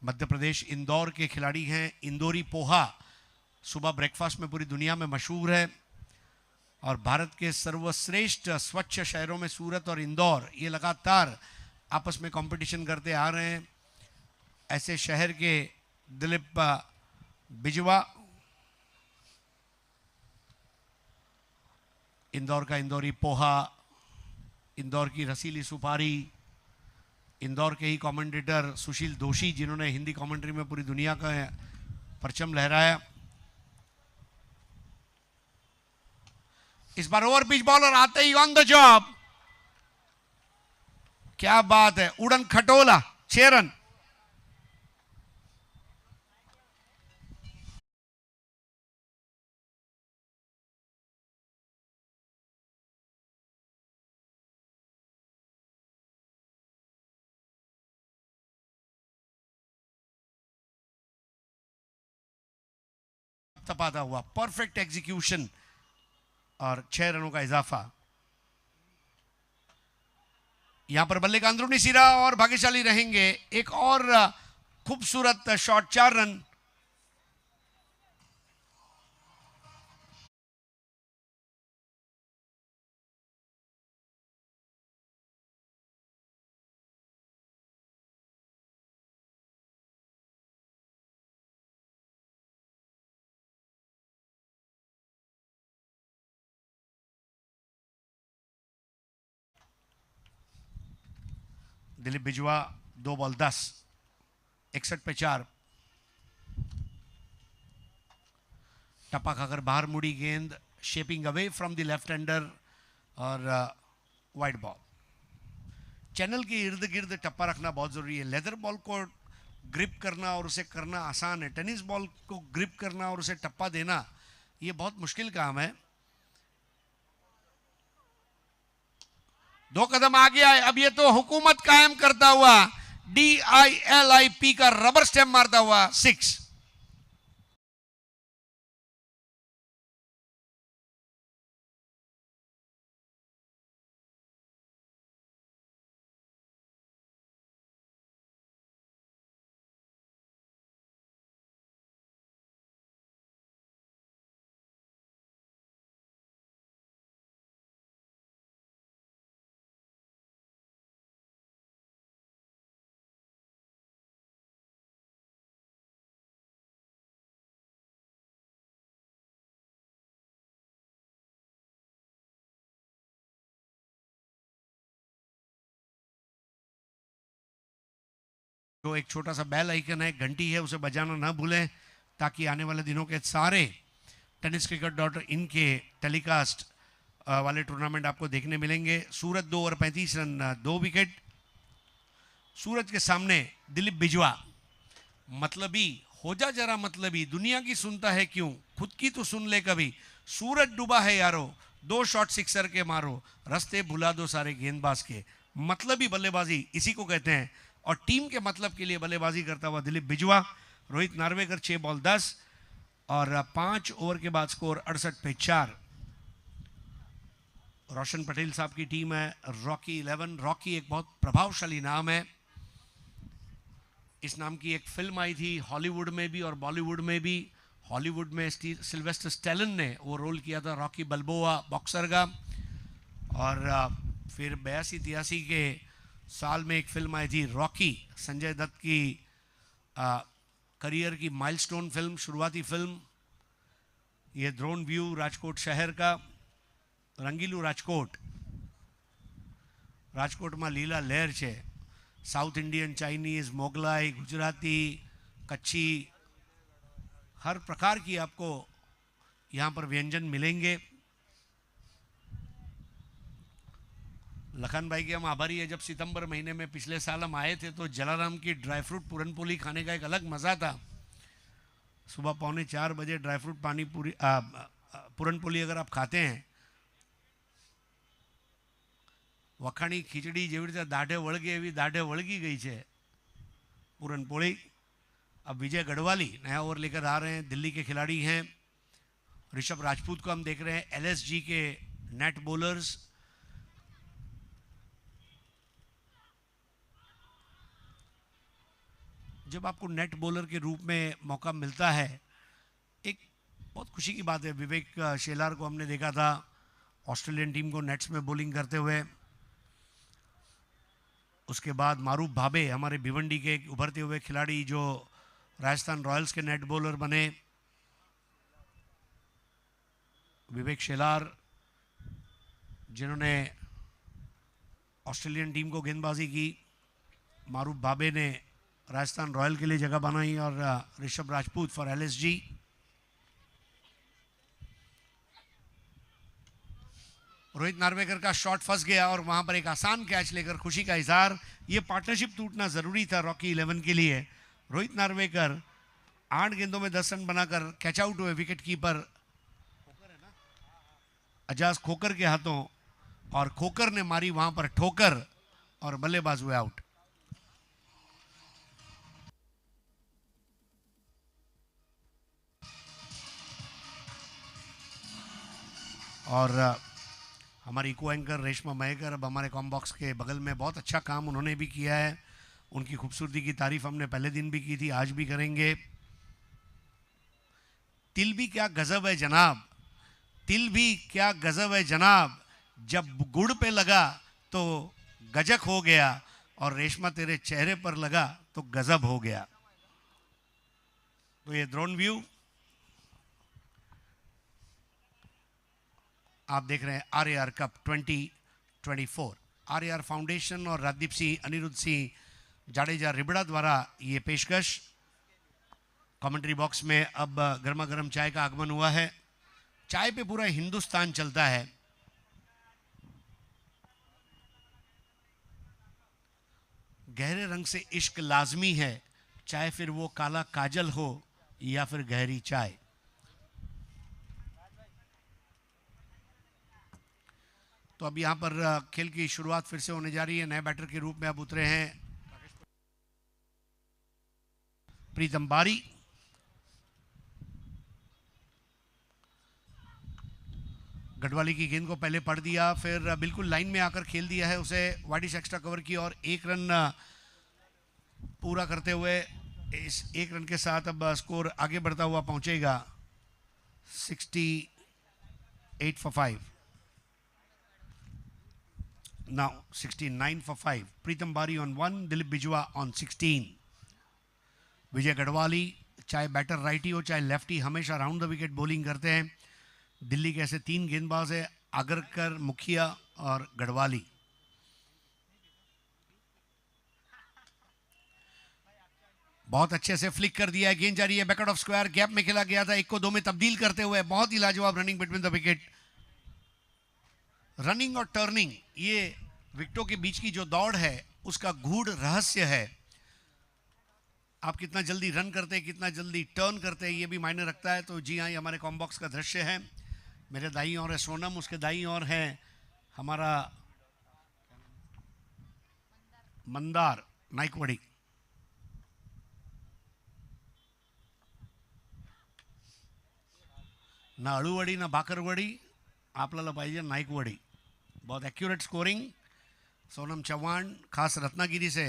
मध्य प्रदेश इंदौर के खिलाड़ी हैं। इंदौरी पोहा सुबह ब्रेकफास्ट में पूरी दुनिया में मशहूर है, और भारत के सर्वश्रेष्ठ स्वच्छ शहरों में सूरत और इंदौर ये लगातार आपस में कंपटीशन करते आ रहे हैं। ऐसे शहर के दिलीप बिजवा, इंदौर का इंदौरी पोहा, इंदौर की रसीली सुपारी, इंदौर के ही कमेंटेटर सुशील दोषी जिन्होंने हिंदी कमेंट्री में पूरी दुनिया का परचम लहराया। इस बार ओवर पिच बॉलर आते ही ऑन द जॉब, क्या बात है, उड़न खटोला, 6 रन। तपाता हुआ परफेक्ट एग्जीक्यूशन और 6 रनों का इजाफा। यहां पर बल्ले का अंदरूनी सिरा और भाग्यशाली रहेंगे। एक और खूबसूरत shot, 4 run. Dilip Bijwa 2 ball 10, 61 पे 4। टप्पा खाकर बाहर मुड़ी गेंद, shaping away from the left hander और वाइड बॉल। चैनल के इर्द गिर्द टप्पा रखना बहुत जरूरी है। लेदर बॉल को ग्रिप करना और उसे करना आसान है, टेनिस बॉल को ग्रिप करना और उसे टप्पा देना ये बहुत मुश्किल काम है। 2 कदम आगे आए, अब ये तो हुकूमत कायम करता हुआ DILIP का रबर स्टैम्प मारता हुआ 6। जो एक छोटा सा बेल आइकन है, घंटी है, उसे बजाना ना भूलें, ताकि आने वाले दिनों के सारे tenniscricket.in के टेलीकास्ट वाले टूर्नामेंट आपको देखने मिलेंगे। सूरज 2 ओवर 35 रन 2 विकेट। सूरज के सामने दिलीप बिजवा, मतलबी हो जा जरा मतलबी, दुनिया की सुनता है क्यों, खुद की तो सुन ले कभी, सूरज डूबा है यारो, 2 शॉट सिक्सर के मारो, रास्ते भुला दो सारे गेंदबाज के। मतलबी बल्लेबाजी इसी को कहते हैं, और टीम के मतलब के लिए बल्लेबाजी करता हुआ दिलीप बिजवा। रोहित नार्वेकर 6 बॉल 10 और 5 ओवर के बाद स्कोर 68 पे 4। रोशन पटेल साहब की टीम है रॉकी 11। रॉकी एक बहुत प्रभावशाली नाम है। इस नाम की एक फिल्म आई थी हॉलीवुड में भी और बॉलीवुड में भी। हॉलीवुड में सिल्वेस्टर स्टैलन ने वो रोल किया था रॉकी बल्बोआ बॉक्सर का, और फिर 82-83 के साल में एक फिल्म आई थी रॉकी, संजय दत्त की करियर की माइलस्टोन फिल्म, शुरुआती फिल्म। ये ड्रोन व्यू राजकोट शहर का, रंगीलू राजकोट, राजकोट में लीला लहर है। South Indian, Chinese, Mughlai, Gujarati, Kutchi, हर प्रकार की आपको यहाँ पर व्यंजन मिलेंगे। लखन भाई के हम आभारी है, जब सितंबर महीने में पिछले साल हम आए थे तो जलाराम की ड्राई फ्रूट पूरनपोली खाने का एक अलग मज़ा था। सुबह 3:45 बजे ड्राई फ्रूट पानी पूरी पूरनपोली अगर आप खाते हैं, वखाणी खीचड़ी જેવી રીતે દાઢે વળગે એવી દાઢે વળगी गई है पूरनपोली। अब विजय गढ़वाली नया ओवर लेकर आ रहे हैं, दिल्ली के खिलाड़ी हैं। ऋषभ राजपूत को हम देख रहे हैं, एलएसजी के नेट बॉलर्स। जब आपको नेट बॉलर के रूप में मौका मिलता है, एक बहुत खुशी की बात है। विवेक शेलार को हमने देखा था ऑस्ट्रेलियन टीम को नेट्स में बॉलिंग करते हुए। उसके बाद मारूफ भाबे, हमारे भिवंडी के एक उभरते हुए खिलाड़ी जो राजस्थान रॉयल्स के नेट बॉलर बने। विवेक शेलार जिन्होंने ऑस्ट्रेलियन टीम को गेंदबाजी की, मारूफ भाबे ने राजस्थान रॉयल के लिए जगह बनाई, और ऋषभ राजपूत फॉर एलएसजी। रोहित नार्वेकर का शॉट फंस गया और वहां पर एक आसान कैच लेकर खुशी का इजहार। ये पार्टनरशिप टूटना जरूरी था रॉकी 11 के लिए। रोहित नार्वेकर 8 गेंदों में 10 रन बनाकर कैच आउट हुए विकेट कीपर अजाज खोकर के हाथों, और खोकर ने मारी वहां पर ठोकर और बल्लेबाज हुए आउट। और हमारी को एंकर रेशमा मयेकर अब हमारे कॉम बॉक्स के बगल में, बहुत अच्छा काम उन्होंने भी किया है। उनकी खूबसूरती की तारीफ हमने पहले दिन भी की थी, आज भी करेंगे। तिल भी क्या गजब है जनाब, तिल भी क्या गजब है जनाब, जब गुड़ पे लगा तो गजक हो गया, और रेशमा तेरे चेहरे पर लगा तो गजब हो गया। तो ये ड्रोन व्यू आप देख रहे हैं आरएआर कप 2024। आरएआर फाउंडेशन और राजदीप सिंह, अनिरुद्ध सिंह जाडेजा रिबड़ा द्वारा ये पेशकश। कमेंट्री बॉक्स में अब गर्मा गर्म चाय का आगमन हुआ है। चाय पे पूरा हिंदुस्तान चलता है। गहरे रंग से इश्क लाजमी है, चाहे फिर वो काला काजल हो या फिर गहरी चाय। तो अब यहाँ पर खेल की शुरुआत फिर से होने जा रही है। नए बैटर के रूप में अब उतरे हैं प्रीतम बारी। गढ़वाली की गेंद को पहले पढ़ दिया, फिर बिल्कुल लाइन में आकर खेल दिया है उसे, वाइडिश एक्स्ट्रा कवर की, और 1 रन पूरा करते हुए इस 1 रन के साथ अब स्कोर आगे बढ़ता हुआ पहुंचेगा 68 for 5। Now 69 for 5. Pritam Bari on 1, Dilip Bijwa on 16. विजय गढ़वाली चाहे बैटर राइटी हो चाहे लेफ्टी हमेशा राउंड द विकेट बॉलिंग करते हैं। दिल्ली के ऐसे 3 गेंदबाज हैं, आगरकर, मुखिया और गढ़वाली। बहुत अच्छे से फ्लिक कर दिया है, गेंद जा रही है बैकआउट ऑफ स्क्वायर, गैप में खेला गया था, 1 को 2 में तब्दील करते हुए बहुत ही लाजवाब running between the wicket. Running और टर्निंग, ये विकेटों के बीच की जो दौड़ है उसका गूढ़ रहस्य है। आप कितना जल्दी रन करते हैं, कितना जल्दी टर्न करते हैं, ये भी मायने रखता है। तो जी हाँ, ये हमारे कॉम्बॉक्स का दृश्य है। मेरे दाईं ओर है सोनम, उसके दाईं ओर है हमारा मंदार नाइकवड़ी। ना अळूवडी ना भाकरवडी, आपल्याला पाहिजे नाइकवडी। बहुत एक्यूरेट स्कोरिंग सोनम चौहान, खास रत्नागिरी से।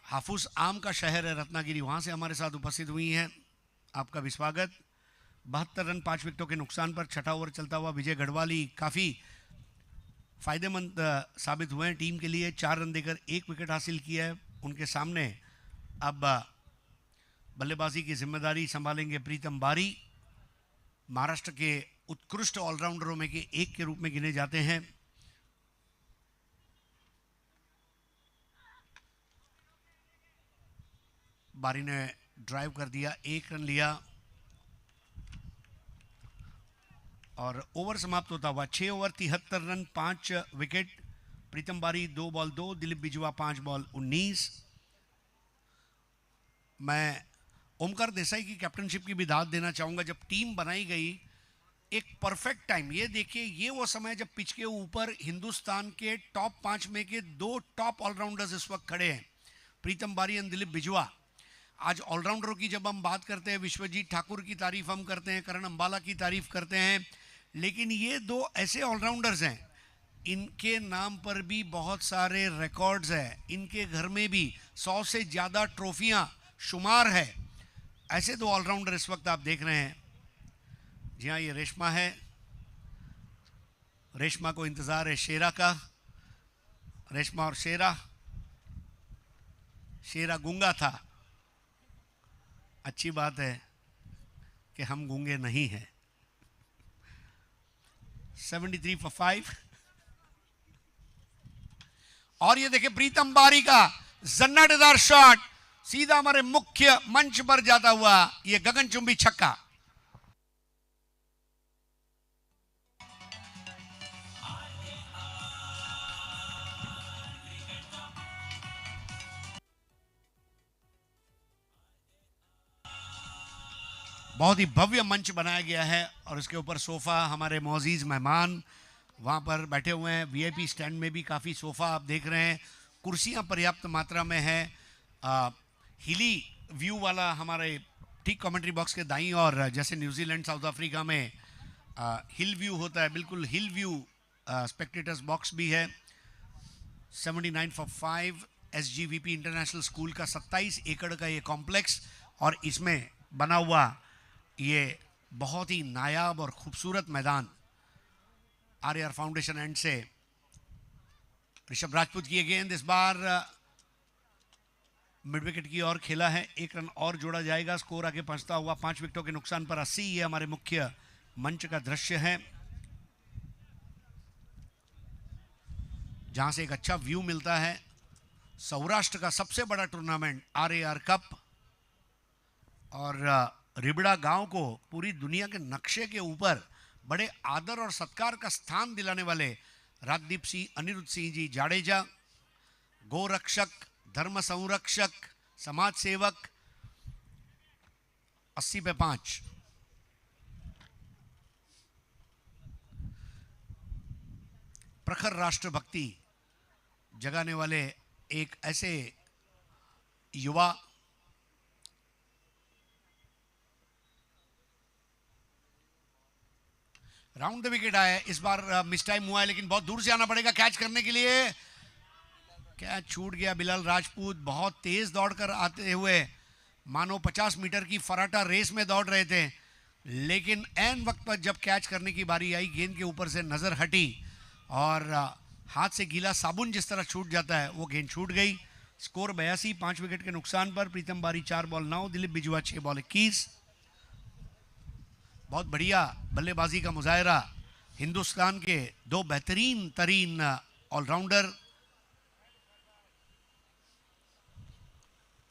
हाफूज आम का शहर है रत्नागिरी, वहाँ से हमारे साथ उपस्थित हुई हैं। आपका भी स्वागत। 72 रन 5 विकेटों के नुकसान पर छठा ओवर चलता हुआ विजय गढ़वाली काफ़ी फायदेमंद साबित हुए हैं टीम के लिए। 4 रन देकर 1 विकेट हासिल किया है। उनके सामने अब बल्लेबाजी की जिम्मेदारी संभालेंगे प्रीतम बारी, महाराष्ट्र के उत्कृष्ट ऑलराउंडरों में के एक के रूप में गिने जाते हैं। बारी ने ड्राइव कर दिया, 1 रन लिया और ओवर समाप्त होता हुआ 6 ओवर 73 रन 5 विकेट। प्रीतम बारी 2 बॉल 2, दिलीप बिजुआ 5 बॉल 19। मैं ओमकार देसाई की कैप्टनशिप की भी दाद देना चाहूंगा। जब टीम बनाई गई, एक परफेक्ट टाइम, ये देखिए, ये वो समय जब पिच के ऊपर हिंदुस्तान के टॉप 5 में के 2 टॉप ऑलराउंडर्स इस वक्त खड़े हैं, प्रीतम बारी एंड दिलीप बिजुआ। आज ऑलराउंडरों की जब हम बात करते हैं, विश्वजीत ठाकुर की तारीफ हम करते हैं, करण अंबाला की तारीफ करते हैं, लेकिन ये 2 ऐसे ऑलराउंडर्स हैं, इनके नाम पर भी बहुत सारे रिकॉर्ड्स हैं। इनके घर में भी 100 से ज़्यादा ट्रॉफियां शुमार है। ऐसे 2 ऑलराउंडर इस वक्त आप देख रहे हैं। जी हाँ, ये रेशमा है। रेशमा को इंतज़ार है शेरा का। रेशमा और शेरा, शेरा गूंगा था, अच्छी बात है कि हम गूंगे नहीं हैं। 73 for 5। और ये देखिए प्रीतम बारी का जन्नतदार शॉट सीधा हमारे मुख्य मंच पर जाता हुआ, ये गगनचुंबी छक्का। बहुत ही भव्य मंच बनाया गया है और इसके ऊपर सोफा, हमारे मोअज़्ज़ीज़ मेहमान वहाँ पर बैठे हुए हैं। वीआईपी स्टैंड में भी काफ़ी सोफ़ा आप देख रहे हैं, कुर्सियाँ पर्याप्त मात्रा में हैं। हिली व्यू वाला हमारे ठीक कमेंट्री बॉक्स के दाईं और, जैसे न्यूजीलैंड साउथ अफ्रीका में हिल व्यू होता है, बिल्कुल हिल व्यू स्पेक्टेटर्स बॉक्स भी है। 79 for 5 SGVP इंटरनेशनल स्कूल का 27 एकड़ का ये कॉम्प्लेक्स, और इसमें बना हुआ ये बहुत ही नायाब और खूबसूरत मैदान आरआर फाउंडेशन एंड से। ऋषभ राजपूत की गेंद इस बार मिड विकेट की ओर खेला है, 1 रन और जोड़ा जाएगा। स्कोर आगे पहुंचता हुआ 5 विकेटों के नुकसान पर 80। ये हमारे मुख्य मंच का दृश्य है, जहां से एक अच्छा व्यू मिलता है। सौराष्ट्र का सबसे बड़ा टूर्नामेंट आरआर कप, और रिबड़ा गांव को पूरी दुनिया के नक्शे के ऊपर बड़े आदर और सत्कार का स्थान दिलाने वाले राजदीप सिंह, अनिरुद्ध सिंह जी जाडेजा, गोरक्षक, धर्म संरक्षक, समाज सेवक, 80 पे 5। प्रखर राष्ट्रभक्ति जगाने वाले एक ऐसे युवा, राउंड द विकेट आया। इस बार मिस टाइम हुआ है, लेकिन बहुत दूर से आना पड़ेगा कैच करने के लिए। कैच छूट गया। बिलाल राजपूत बहुत तेज दौड़कर आते हुए, मानो 50 मीटर की फराटा रेस में दौड़ रहे थे, लेकिन ऐन वक्त पर जब कैच करने की बारी आई, गेंद के ऊपर से नजर हटी और हाथ से गीला साबुन जिस तरह छूट जाता है, वो गेंद छूट गई। स्कोर 82, 5 विकेट के नुकसान पर। प्रीतम बारी 4 बॉल 9, दिलीप बिजुआ 6 बॉल 21। बहुत बढ़िया बल्लेबाजी का मुजाहरा हिंदुस्तान के 2 बेहतरीन तरीन ऑलराउंडर।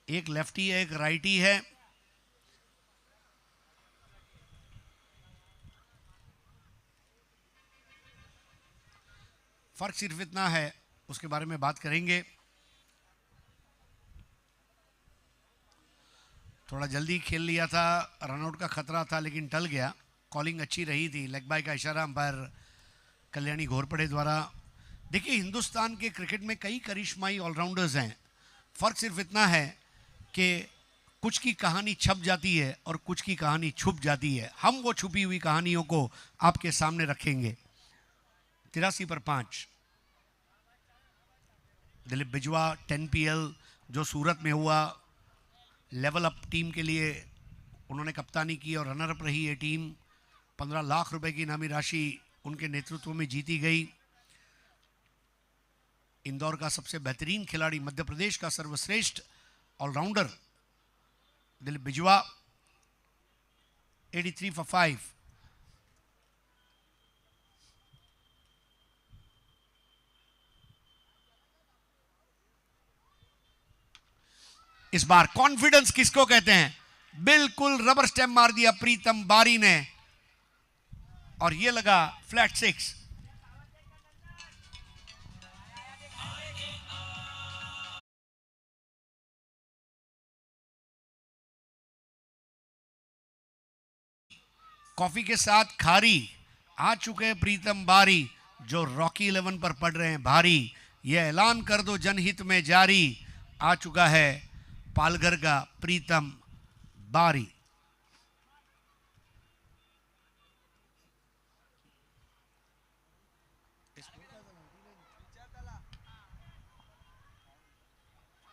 एक लेफ्टी है, एक राइटी है। फर्क सिर्फ इतना है, उसके बारे में बात करेंगे। थोड़ा जल्दी खेल लिया था, रनआउट का खतरा था लेकिन टल गया। कॉलिंग अच्छी रही थी, लेग बाय का इशारा अंपायर कल्याणी घोरपड़े द्वारा। देखिए, हिंदुस्तान के क्रिकेट में कई करिश्माई ऑलराउंडर्स हैं। फर्क सिर्फ इतना है कि कुछ की कहानी छप जाती है और कुछ की कहानी छुप जाती है। हम वो छुपी हुई कहानियों को आपके सामने रखेंगे। 83 पर 5 दिलीप बिजवा 10 PL जो सूरत में हुआ, लेवल अप टीम के लिए उन्होंने कप्तानी की और रनर अप रही ये टीम। 15 लाख रुपए की इनामी राशि उनके नेतृत्व में जीती गई। इंदौर का सबसे बेहतरीन खिलाड़ी, मध्य प्रदेश का सर्वश्रेष्ठ ऑलराउंडर दिलीप बिजवा। 83 for 5। इस बार कॉन्फिडेंस किसको कहते हैं? बिल्कुल रबर स्टैम्प मार दिया प्रीतम बारी ने और ये लगा फ्लैट 6। कॉफी के साथ खारी आ चुके हैं प्रीतम बारी, जो रॉकी 11 पर पड़ रहे हैं भारी। यह ऐलान कर दो जनहित में जारी, आ चुका है पालघर का प्रीतम बारी।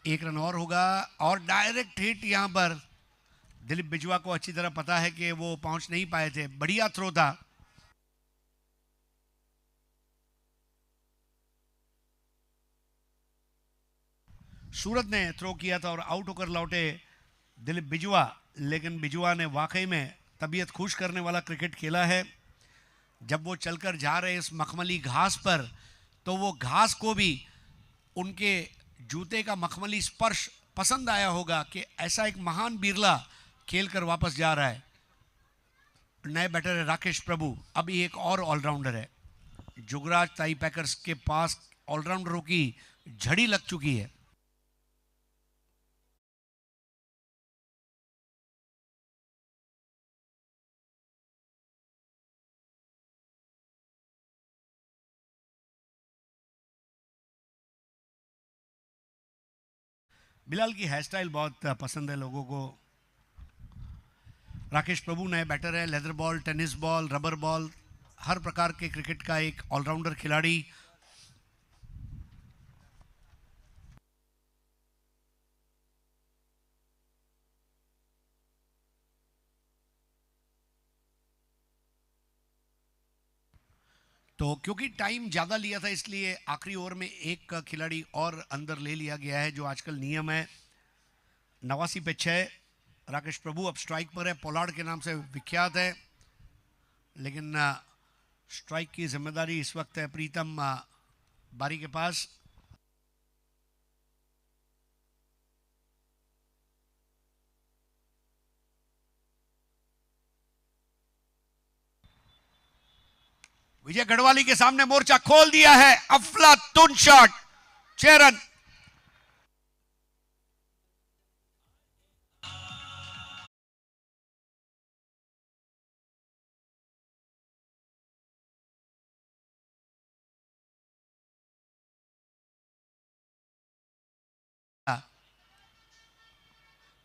एक रन और होगा और डायरेक्ट हिट। यहां पर दिलीप बिजवा को अच्छी तरह पता है कि वो पहुंच नहीं पाए थे। बढ़िया थ्रो था। सूरत ने थ्रो किया था और आउट होकर लौटे दिलीप बिजवा, लेकिन बिजवा ने वाकई में तबीयत खुश करने वाला क्रिकेट खेला है। जब वो चलकर जा रहे इस मखमली घास पर, तो वो घास को भी उनके जूते का मखमली स्पर्श पसंद आया होगा कि ऐसा एक महान बिरला खेलकर वापस जा रहा है। नए बैटर है राकेश प्रभु, अभी एक और ऑलराउंडर है। जुगराज ताई पैकर्स के पास ऑलराउंडरों की झड़ी लग चुकी है। बिलाल की हेयर स्टाइल बहुत पसंद है लोगों को। राकेश प्रभु नए बैटर है। Leather ball, tennis ball, rubber ball, हर प्रकार के क्रिकेट का एक ऑलराउंडर खिलाड़ी। तो क्योंकि टाइम ज़्यादा लिया था, इसलिए आखिरी ओवर में एक खिलाड़ी और अंदर ले लिया गया है, जो आजकल नियम है। 89 पे 6। राकेश प्रभु अब स्ट्राइक पर है, पोलार्ड के नाम से विख्यात है, लेकिन स्ट्राइक की जिम्मेदारी इस वक्त है प्रीतम बारी के पास। विजय गढ़वाली के सामने मोर्चा खोल दिया है। अफलातून शॉट, 6 रन।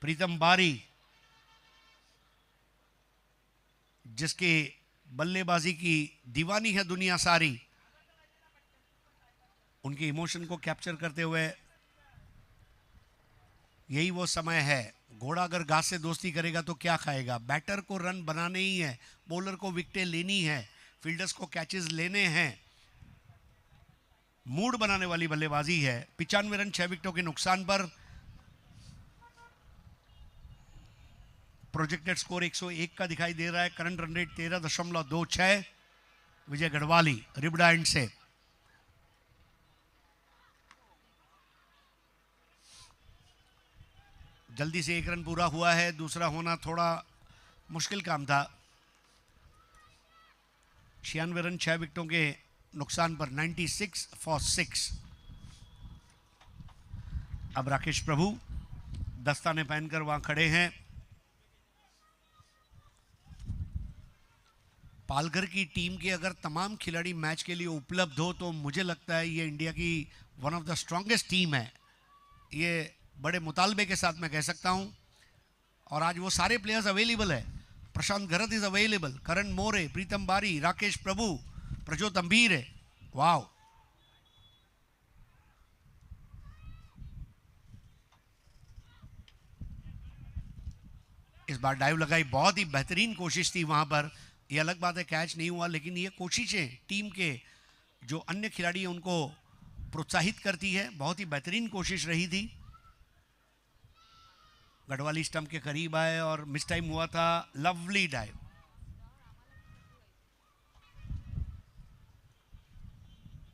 प्रीतम बारी, जिसके बल्लेबाजी की दीवानी है दुनिया सारी, उनके इमोशन को कैप्चर करते हुए, यही वो समय है। घोड़ा अगर घास से दोस्ती करेगा तो क्या खाएगा? बैटर को रन बनाने ही है, बॉलर को विकेटें लेनी है, फील्डर्स को कैचेस लेने हैं। मूड बनाने वाली बल्लेबाजी है। 95 रन 6 विकेटों के नुकसान पर। प्रोजेक्टेड स्कोर 101 का दिखाई दे रहा है। Current run rate 13.26। Vijay Garhwali Ribda and से। जल्दी से 1 रन पूरा हुआ है, दूसरा होना थोड़ा मुश्किल काम था। 96 रन 6 विकेटों के नुकसान पर 96 फॉर 6। अब राकेश प्रभु दस्ताने पहनकर वहां खड़े हैं। पालघर की टीम के अगर तमाम खिलाड़ी मैच के लिए उपलब्ध हो तो मुझे लगता है ये इंडिया की one of the strongest team है, ये बड़े मुतालबे के साथ मैं कह सकता हूं। और आज वो सारे प्लेयर्स अवेलेबल है। प्रशांत गरत इज अवेलेबल, करण मोरे, प्रीतम बारी, राकेश प्रभु, प्रजोत अंबीर है। वाओ, इस बार डाइव लगाई, बहुत ही बेहतरीन कोशिश थी वहां पर। ये अलग बात है कैच नहीं हुआ, लेकिन ये कोशिशें टीम के जो अन्य खिलाड़ी हैं उनको प्रोत्साहित करती है। बहुत ही बेहतरीन कोशिश रही थी। गढ़वाली स्टंप के करीब आए और मिस टाइम हुआ था। लवली डाइव,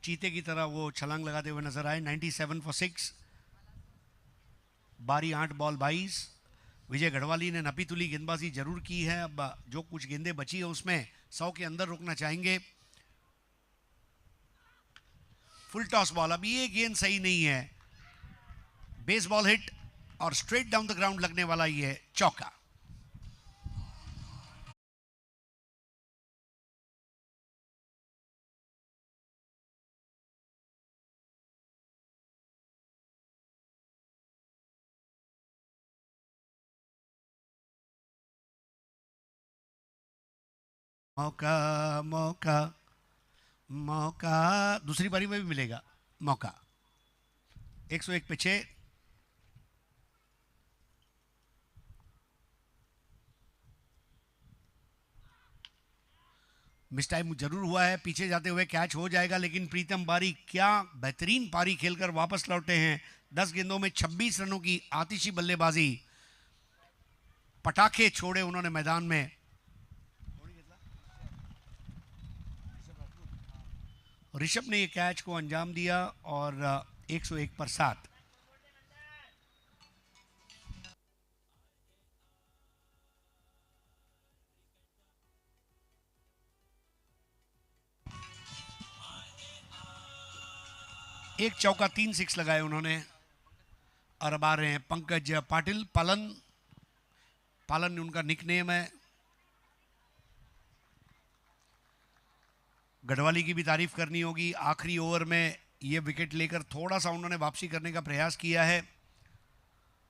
चीते की तरह वो छलांग लगाते हुए नजर आए। 97 फॉर 6। बारी 8 बॉल 22। विजय गढ़वाली ने नपी तुली गेंदबाजी जरूर की है। अब जो कुछ गेंदें बची है उसमें 100 के अंदर रुकना चाहेंगे। फुल टॉस बॉल, अब ये गेंद सही नहीं है। बेस बॉल हिट और स्ट्रेट डाउन द ग्राउंड लगने वाला ये चौका। मौका मौका मौका, दूसरी पारी में भी मिलेगा मौका। 101 पे 6। मिस टाइम जरूर हुआ है, पीछे जाते हुए कैच हो जाएगा, लेकिन प्रीतम बारी क्या बेहतरीन पारी खेलकर वापस लौटे हैं। 10 गेंदों में 26 रनों की आतिशी बल्लेबाजी, पटाखे छोड़े उन्होंने मैदान में। ऋषभ ने ये कैच को अंजाम दिया और 101 पर 7। एक चौका 3 6 लगाए उन्होंने। और अब आ रहे हैं पंकज पाटिल, पालन। पालन उनका निकनेम है। गढ़वाली की भी तारीफ करनी होगी। आखिरी ओवर में ये विकेट लेकर थोड़ा सा उन्होंने वापसी करने का प्रयास किया है।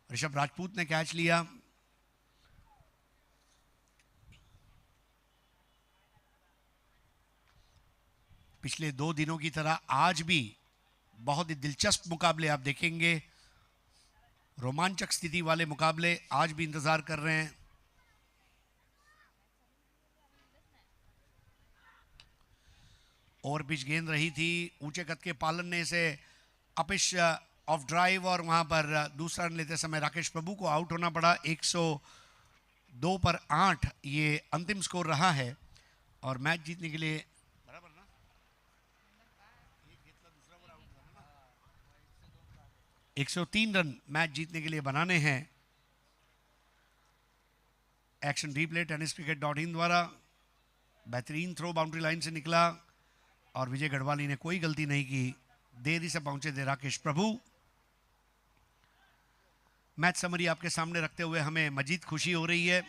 ऋषभ राजपूत ने कैच लिया। पिछले 2 दिनों की तरह आज भी बहुत ही दिलचस्प मुकाबले आप देखेंगे। रोमांचक स्थिति वाले मुकाबले आज भी इंतजार कर रहे हैं। ओवर पिच गेंद रही थी, ऊंचे कद के पालन ने इसे अपिश ऑफ ड्राइव और वहां पर दूसरा रन लेते समय राकेश प्रभु को आउट होना पड़ा। 102 पर 8 ये अंतिम स्कोर रहा है और मैच जीतने के लिए 103 रन मैच जीतने के लिए बनाने हैं। एक्शन रिप्ले tenniscricket.in द्वारा बेहतरीन थ्रो बाउंड्री लाइन से निकला और विजय गढ़वाली ने कोई गलती नहीं की। देरी से पहुंचे थे राकेश प्रभु। मैच समरी आपके सामने रखते हुए हमें मजीद खुशी हो रही है।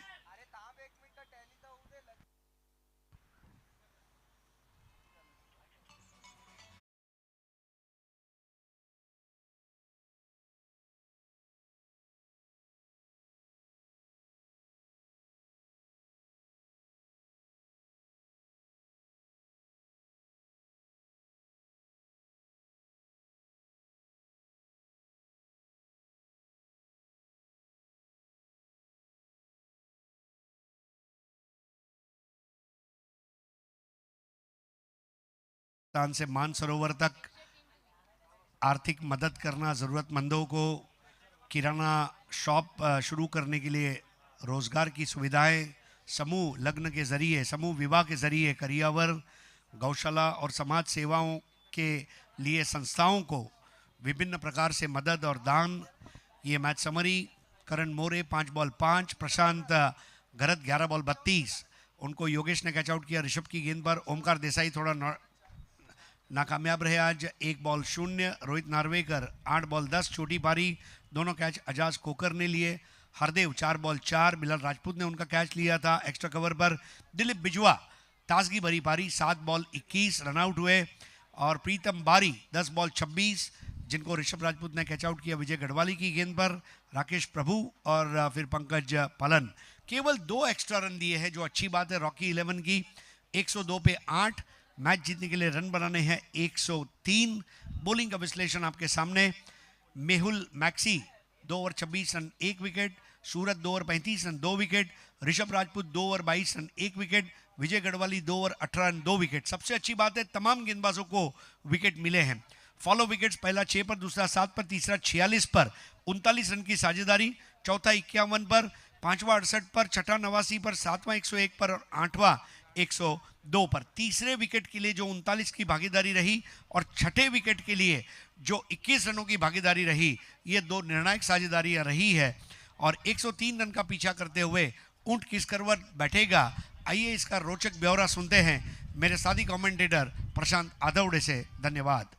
से मानसरोवर तक आर्थिक मदद करना, जरूरतमंदों को किराना शॉप शुरू करने के लिए रोजगार की सुविधाएं, समूह लग्न के जरिए, समूह विवाह के जरिए करियावर, गौशाला और समाज सेवाओं के लिए संस्थाओं को विभिन्न प्रकार से मदद और दान। ये मैच समरी करण मोरे 5 बॉल 5, प्रशांत गरत 11 बॉल 32, उनको योगेश ने कैच आउट किया ऋषभ की गेंद पर। ओमकार देसाई थोड़ा नाकामयाब रहे आज, 1 बॉल 0। रोहित नार्वेकर 8 बॉल 10, छोटी पारी, दोनों कैच अजाज कोकर ने लिए। हरदेव 4 बॉल 4, बिलाल राजपूत ने उनका कैच लिया था एक्स्ट्रा कवर पर। दिलीप बिजवा ताजगी भरी पारी, 7 बॉल 21, रनआउट हुए। और प्रीतम बारी 10 बॉल 26, जिनको ऋषभ राजपूत ने कैच आउट किया विजय गढ़वाली की गेंद पर। राकेश प्रभु और फिर पंकज पलन केवल 2 एक्स्ट्रा रन दिए हैं, जो अच्छी बात है रॉकी 11 की। 102 पे 8, मैच जीतने के लिए रन बनाने हैं 103। बॉलिंग का विश्लेषण आपके सामने। Mehul Maxi 2 over 26 run 1 wicket, Surat 2 over 35 run 2 wicket, Rishabh Rajput 2 over 22 run 1 wicket, Vijay Gadhwali 2 over 18 run 2 wicket. सबसे अच्छी बात है तमाम गेंदबाजों को विकेट मिले हैं। फॉलो विकेट्स, पहला 6 पर, दूसरा 7 पर, तीसरा 46 पर, 39 रन की साझेदारी, चौथा 51 पर, पांचवा 68 पर, छठा 89 पर, सातवां 101 पर और आठवां 102 पर। तीसरे विकेट के लिए जो 39 की भागीदारी रही और छठे विकेट के लिए जो 21 रनों की भागीदारी रही, ये 2 निर्णायक साझेदारियां रही है। और 103 रन का पीछा करते हुए ऊंट किस करवट बैठेगा, आइए इसका रोचक ब्यौरा सुनते हैं मेरे साथी कमेंटेटर प्रशांत आदवड़े से। धन्यवाद।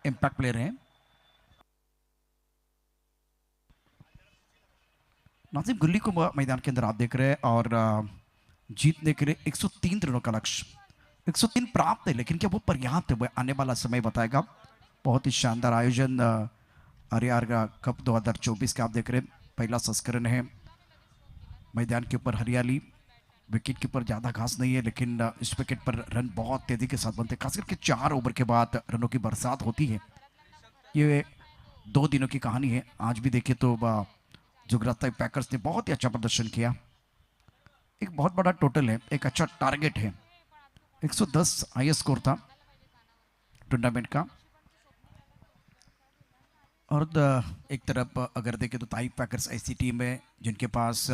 इम्पैक्ट प्लेयर हैं नाजिम गुल्ली को मैदान के अंदर आप देख रहे हैं और जीतने के लिए 103 रनों का लक्ष्य 103 प्राप्त है, लेकिन क्या वो पर्याप्त है, आने वाला समय बताएगा। बहुत ही शानदार आयोजन आरआर कप 2024 का आप देख रहे हैं, पहला संस्करण है। मैदान के ऊपर हरियाली, विकेट के ऊपर ज़्यादा घास नहीं है, लेकिन इस विकेट पर रन बहुत तेजी के साथ बनते हैं, खास करके 4 ओवर के बाद रनों की बरसात होती है। ये 2 दिनों की कहानी है। आज भी देखिए तो जुगराता पैकर्स ने बहुत ही अच्छा प्रदर्शन किया। एक बहुत बड़ा टोटल है, एक अच्छा टारगेट है 110 हाईएस्ट स्कोर था टूर्नामेंट का। और एक तरफ अगर देखें तो ताइप पैकर्स ऐसी टीम है जिनके पास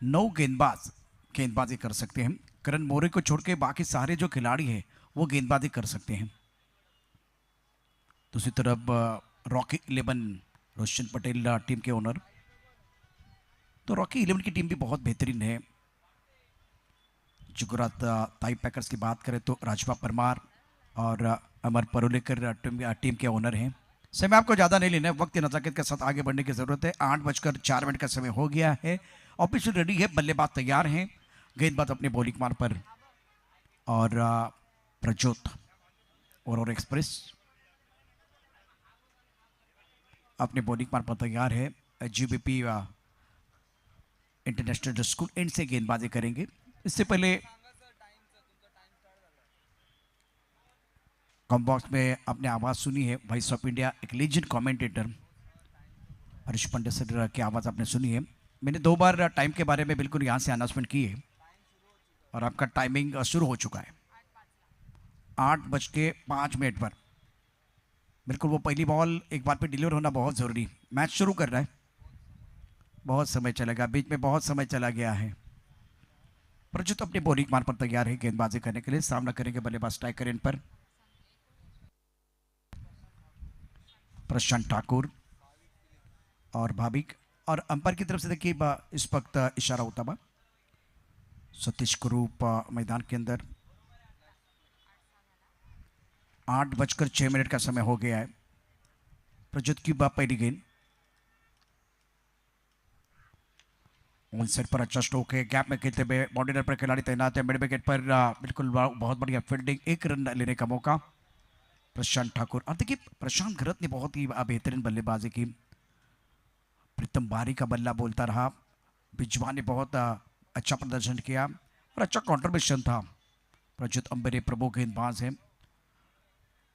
9 गेंदबाज गेंदबाजी कर सकते हैं। करण मोरे को छोड़ के बाकी सारे जो खिलाड़ी हैं वो गेंदबाजी कर सकते हैं। दूसरी तरफ रॉकी 11 रोशन पटेल टीम के ओनर। तो रॉकी 11 की टीम भी बहुत बेहतरीन है। गुजरात ताइप पैकर्स की बात करें तो राजपा परमार और अमर परोलेकर टीम के ओनर हैं। समय आपको ज़्यादा नहीं लेना है, वक्त नज़ाकत के साथ आगे बढ़ने की ज़रूरत है। 8:04 का समय हो गया है। ऑफिशियल रेडी है, बल्लेबाज तैयार हैं, गेंदबाज अपने बॉलिंग मार पर। और प्रज्योत और एक्सप्रेस अपने बॉलिंग मार पर तैयार है। जीबीपी इंटरनेशनल स्कूल एंड से गेंदबाजी करेंगे। इससे पहले कॉम बॉक्स में आपने आवाज़ सुनी है वॉइस ऑफ इंडिया, एक लीजेंड कमेंटेटर हरीश पंडित सर की आवाज़ आपने सुनी है। मैंने 2 बार टाइम के बारे में बिल्कुल यहाँ से अनाउंसमेंट की है और आपका टाइमिंग शुरू हो चुका है 8:05 पर। बिल्कुल वो पहली बॉल एक बार पे डिलीवर होना बहुत ज़रूरी। मैच शुरू कर रहा है, बहुत समय चलेगा, बीच में बहुत समय चला गया है। प्रज्योत अपने बॉलिंग मार पर तैयार है गेंदबाजी करने के लिए। सामना करेंगे बल्लेबाज स्ट्राइकर एंड पर प्रशांत ठाकुर और भाविक। और अंपायर की तरफ से देखिए इस वक्त इशारा होता बा सतीश कुरूप मैदान के अंदर। 8:06 का समय हो गया है। प्रज्योत की पहली गेंद ऑन साइड पर अच्छा स्ट्रोक है। गैप में खेलते हुए बाउंड्री पर खिलाड़ी तैनात है। मिड विकेट पर बिल्कुल बहुत बढ़िया फील्डिंग, 1 रन लेने का मौका प्रशांत ठाकुर। और देखिए प्रशांत घरत ने बहुत ही बेहतरीन बल्लेबाजी की। प्रीतम बारी का बल्ला बोलता रहा। बिजवा ने बहुत अच्छा प्रदर्शन किया और अच्छा कंट्रीब्यूशन था। प्रज्योत अंबेरे प्रभु गेंदबाज हैं,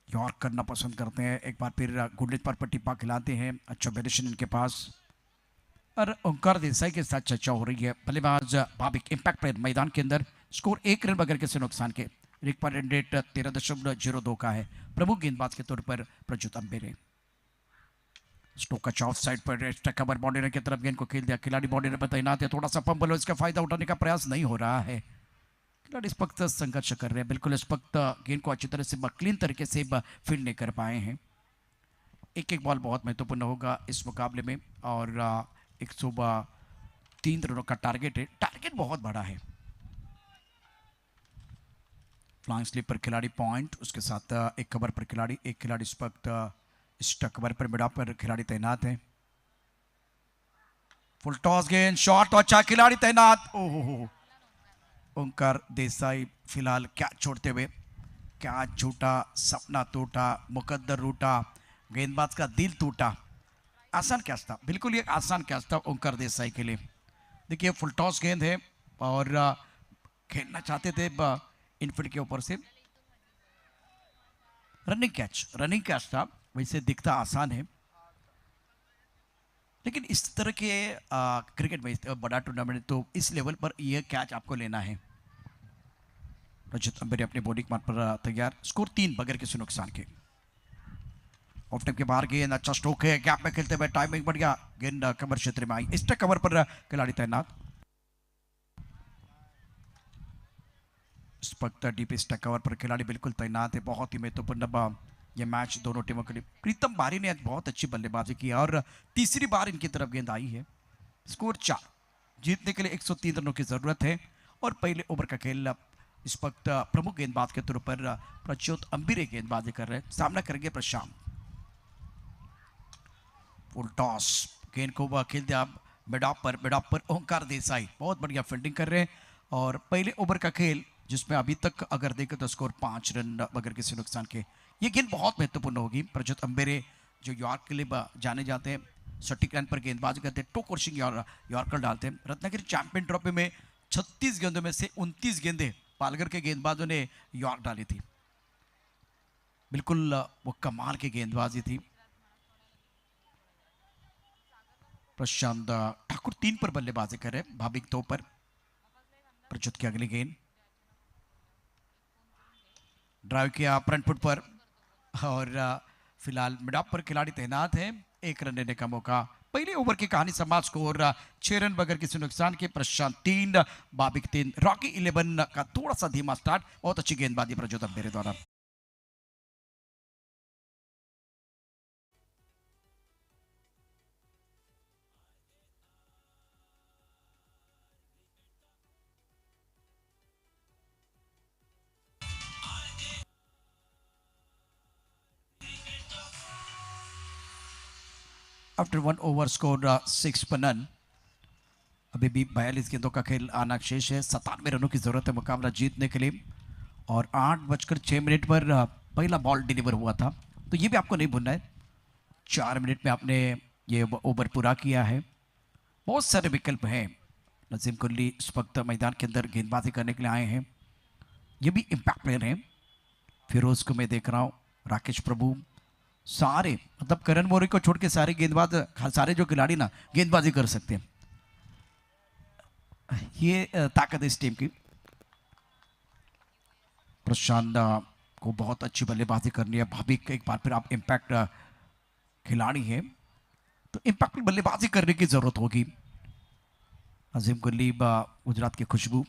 यॉर्क करना पसंद करते हैं। एक बार फिर गुडलित पर टिप्पा खिलाते हैं। अच्छा बैलेशन इनके पास। और ओंकार देसाई के साथ चर्चा हो रही है। बल्लेबाज भाविक इंपैक्ट प्लेयर मैदान के अंदर। स्कोर 1 रन बगैर किसी नुकसान के। रिक्वायर्ड रेट 13.02 का है। प्रमुख गेंदबाज के तौर पर प्रज्योत अंबेरे। स्टोक का ऑफ साइड पर कवर बाउंड्री की तरफ गेंद को खेल दिया। खिलाड़ी बाउंड्री पर तैनात है। थोड़ा सा पंबल, इसका फायदा उठाने का प्रयास नहीं हो रहा है। खिलाड़ी इस वक्त संघर्ष कर रहे हैं। बिल्कुल इस वक्त गेंद को अच्छी तरह से क्लीन तरीके से फील्ड नहीं कर पाए हैं। एक बॉल बहुत महत्वपूर्ण होगा इस मुकाबले में। और 103 रनों का टारगेट है। टारगेट बहुत बड़ा है। फ्लाइंग स्लिप पर खिलाड़ी पॉइंट, उसके साथ एक कवर पर खिलाड़ी, एक खिलाड़ी इस वक्त इस कवर पर मिडा पर खिलाड़ी तैनात है। फुल टॉस गेंद, शॉट, अच्छा खिलाड़ी तैनात। ओहो, ओंकार देसाई फिलहाल क्या छोड़ते हुए, क्या छूटा, सपना टूटा, मुकद्दर रूटा, गेंदबाज का दिल टूटा। आसान कैच था, बिल्कुल ये आसान कैच था ओंकार देसाई के लिए। देखिए फुल टॉस गेंद है और खेलना चाहते थे इनफील्ड के ऊपर से। रनिंग कैच था। वैसे दिखता आसान है, लेकिन इस तरह के क्रिकेट में बड़ा टूर्नामेंट तो इस लेवल पर यह कैच आपको लेना है। प्रज्योत अंबेरे अपने बॉलिंग मार पर तैयार। स्कोर 3 बगैर किसी नुकसान के। ऑफ टाइम के बाहर गेंद, अच्छा स्ट्रोक है। गैप में खेलते हुए टाइमिंग बढ़िया। गेंद कवर क्षेत्र में आई। इस कवर पर खिलाड़ी तैनात। इस वक्त डीपी स्टैक कवर पर खिलाड़ी बिल्कुल तैनात है। बहुत ही महत्वपूर्ण ये मैच दोनों टीमों के लिए। प्रीतम बारी ने आज बहुत अच्छी बल्लेबाजी की और तीसरी बार इनकी तरफ गेंद आई है। स्कोर 4। जीतने के लिए 103 रनों की जरूरत है। और पहले ओवर का खेल इस वक्त प्रमुख गेंदबाज के तौर पर प्रज्योत अंबेरे गेंदबाजी कर रहे हैं। सामना करेंगे प्रशांत। फुल टॉस गेंद को खेल दिया मिड ऑफ पर ओंकार देसाई बहुत बढ़िया फील्डिंग कर रहे हैं। और पहले ओवर का खेल जिसमें अभी तक अगर देखें तो स्कोर 5 रन बगैर किसी नुकसान के। ये गेंद बहुत महत्वपूर्ण होगी। प्रज्योत अंबेरे जो यॉर्क के लिए जाने जाते हैं, सटीक लाइन पर गेंदबाजी करते हैं, टो कोर्सिंग यॉर्कर डालते हैं। रत्नागिरी चैंपियन ट्रॉफी में 36 गेंदों में से 29 गेंदें पालघर के गेंदबाजों ने यॉर्क डाली थी। बिल्कुल वो कमाल की गेंदबाजी थी। प्रशांत ठाकुर 3 पर बल्लेबाजी कर रहे हैं। भाविक 2 पर। प्रज्योत की अगली गेंद ड्राइव किया फ्रंट फुट पर और फिलहाल मिड ऑफ पर खिलाड़ी तैनात है। 1 रन लेने का मौका। पहले ओवर की कहानी समाज स्कोर 6 रन बगैर किसी नुकसान के। प्रशांत 3, बाबिक 3। रॉकी 11 का थोड़ा सा धीमा स्टार्ट। बहुत अच्छी गेंदबाजी प्रज्योत मेरे द्वारा। आफ्टर 1 ओवर स्कोर 6 पर नन। अभी भी 42 गेंदों का खेल आना शेष है। 97 रनों की जरूरत है मुकाबला जीतने के लिए। और 8:06 पर पहला बॉल डिलीवर हुआ था, तो ये भी आपको नहीं भूलना है। 4 मिनट में आपने ये ओवर पूरा किया है। बहुत सारे विकल्प हैं। नजीम कुल्ली इस वक्त मैदान के अंदर गेंदबाजी करने के लिए आए हैं। ये भी इम्पैक्ट प्लेयर हैं। फिरोज को मैं देख रहा हूँ, राकेश प्रभु, सारे मतलब करण मौर्य को छोड़ के सारे गेंदबाज, सारे जो खिलाड़ी ना गेंदबाजी कर सकते हैं। ये ताकत है इस टीम की। प्रशांत को बहुत अच्छी बल्लेबाजी करनी है। भाभी एक बार फिर आप इम्पैक्ट खिलाड़ी हैं, तो इम्पैक्ट बल्लेबाजी करने की जरूरत होगी। अजीम कुल्लीब गुजरात की खुशबू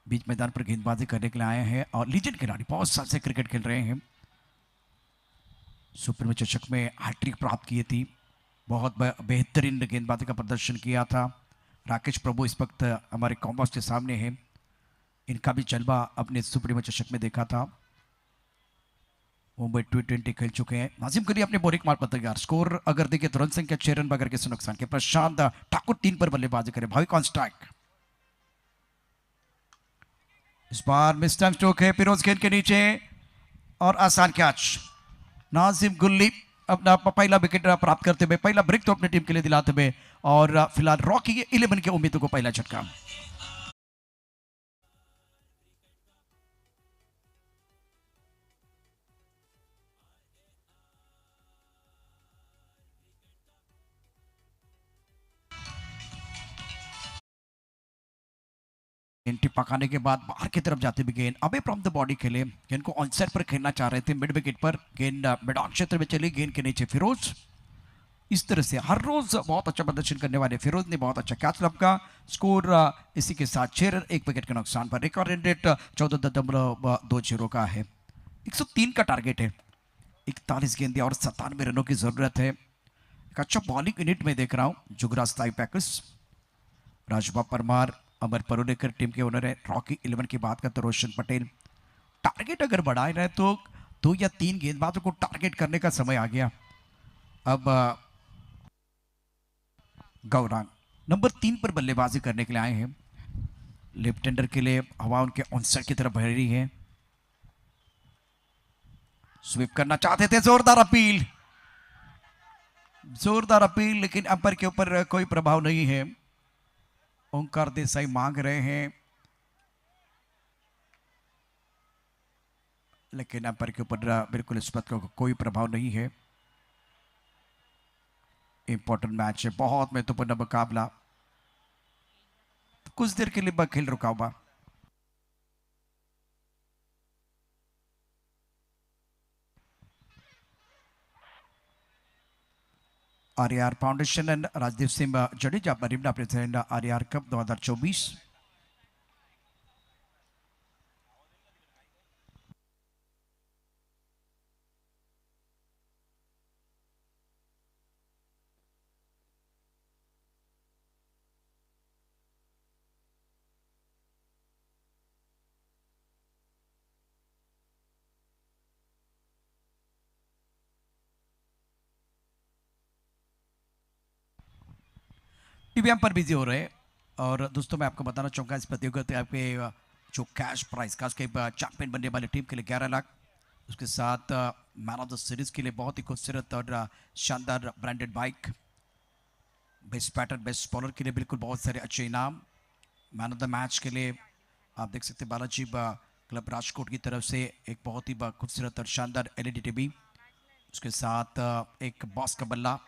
बीच मैदान पर गेंदबाजी करने के लिए आए हैं और लीजेंड खिलाड़ी, बहुत साल से क्रिकेट खेल रहे हैं। सुप्रीम चषक में हैट्रिक प्राप्त की थी। बहुत बेहतरीन गेंदबाजी का प्रदर्शन किया था। राकेश प्रभु इस वक्त हमारे कॉम्बॉस के सामने हैं। इनका भी जलवा अपने सुप्रीम चषक में देखा था। मुंबई T20 खेल चुके हैं। नाजिम कुल्ली अपने बोरिक मार पर तैयार। स्कोर अगर देखें तो रन संख्या 6 रन बगैर किसी नुकसान के। प्रशांत ठाकुर 3 पर बल्लेबाजी करे। Bhavik on strike. इस बार मिस टाइम स्ट्रोक है। फिरोज गेंद के नीचे और आसान कैच। नाजिम कुल्ली अपना पहला विकेट प्राप्त करते हुए, पहला ब्रेक तो अपनी टीम के लिए दिलाते हुए, और फिलहाल रॉकी 11 के उम्मीदों को पहला झटका। एंट्री पकाने के बाद बाहर की तरफ जाते हुए गेंद अबे फ्रॉम द बॉडी खेले। गेंद को ऑनसाइड पर खेलना चाह रहे थे, मिड विकेट पर गेंद मैदान क्षेत्र में चली। गेंद के नीचे फिरोज। इस तरह से हर रोज बहुत अच्छा प्रदर्शन करने वाले फिरोज ने बहुत अच्छा कैच लपका। स्कोर इसी के साथ 6 रन 1 विकेट के नुकसान पर। रिकॉर्ड रन रेट 14.20 का है। 103 का टारगेट है। 41 गेंदें और 97 रनों की जरूरत है। एक अच्छा बॉलिंग यूनिट में देख रहा हूँ। जुगराज स्थाई पैकर्स, राजभा परमार, अमर परोलेकर टीम के ओनर है। रॉकी 11 की बात करते रोशन पटेल। टारगेट अगर बढ़ाए रहे तो 2 या 3 गेंदबाजों को टारगेट करने का समय आ गया। अब गौरांग नंबर 3 पर बल्लेबाजी करने के लिए आए हैं। लेफ्ट हैंडर के लिए हवा उनके ऑनसाइड की तरफ बह रही है। स्वीप करना चाहते थे। जोरदार अपील, जोरदार अपील, लेकिन अंपायर के ऊपर कोई प्रभाव नहीं है। ओंकार देसाई मांग रहे हैं, लेकिन अंपायर के ऊपर बिल्कुल इस बात का कोई प्रभाव नहीं है। इंपॉर्टेंट मैच है, बहुत महत्वपूर्ण मुकाबला। तो कुछ देर के लिए खेल रुका हुआ। RR foundation and Rajdeep Singh Jadeja Marina president RR cup 2024। TVM पर बिजी हो रहे हैं। और दोस्तों मैं आपको बताना चाहूँगा इस प्रतियोगिता पे जो कैश प्राइस, खास के चैंपियन बनने वाली टीम के लिए 11 लाख, उसके साथ मैन ऑफ द सीरीज के लिए बहुत ही खूबसूरत और शानदार branded bike, best batter best bowler के लिए बिल्कुल बहुत सारे अच्छे इनाम, मैन ऑफ द मैच के लिए आप देख सकते हैं बालाजी क्लब राजकोट की तरफ से एक बहुत ही खूबसूरत और शानदार एलईडी टीवी, उसके साथ एक बॉस का बल्ला,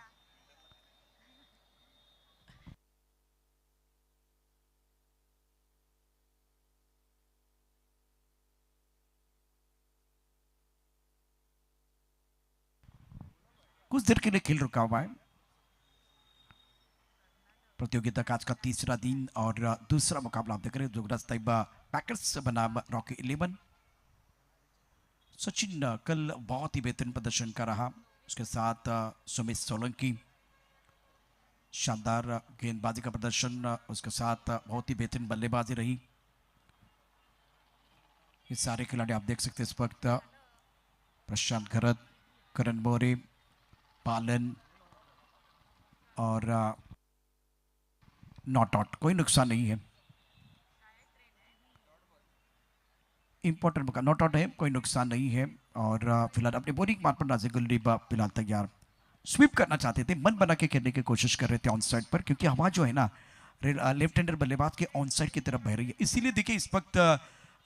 कुछ देर के लिए खेल रुका हुआ है। प्रतियोगिता का आज का तीसरा दिन और दूसरा मुकाबला आप देख रहे हैं जोग्रास तैयबा पैकर्स बनाम रॉकी 11। सचिन कल बहुत ही बेहतरीन प्रदर्शन कर रहा, उसके साथ सुमित सोलंकी शानदार गेंदबाजी का प्रदर्शन, उसके साथ बहुत ही बेहतरीन बल्लेबाजी रही। ये सारे खिलाड़ी आप देख सकते हैं इस वक्त, प्रशांत खरत, करण मोरे, पालन और नॉट आउट, कोई नुकसान नहीं है। इंपॉर्टेंट मौका नॉट आउट है, कोई नुकसान नहीं है। और फिलहाल अपने बोलिंग मार्ग पर नाजिक गुलरीबा फिलहाल तैयार, स्वीप करना चाहते थे, मन बना के खेलने की कोशिश कर रहे थे ऑन साइड पर, क्योंकि हवा जो है ना लेफ्ट हैंडर बल्लेबाज के ऑन साइड की तरफ बह रही है, इसीलिए देखिए इस वक्त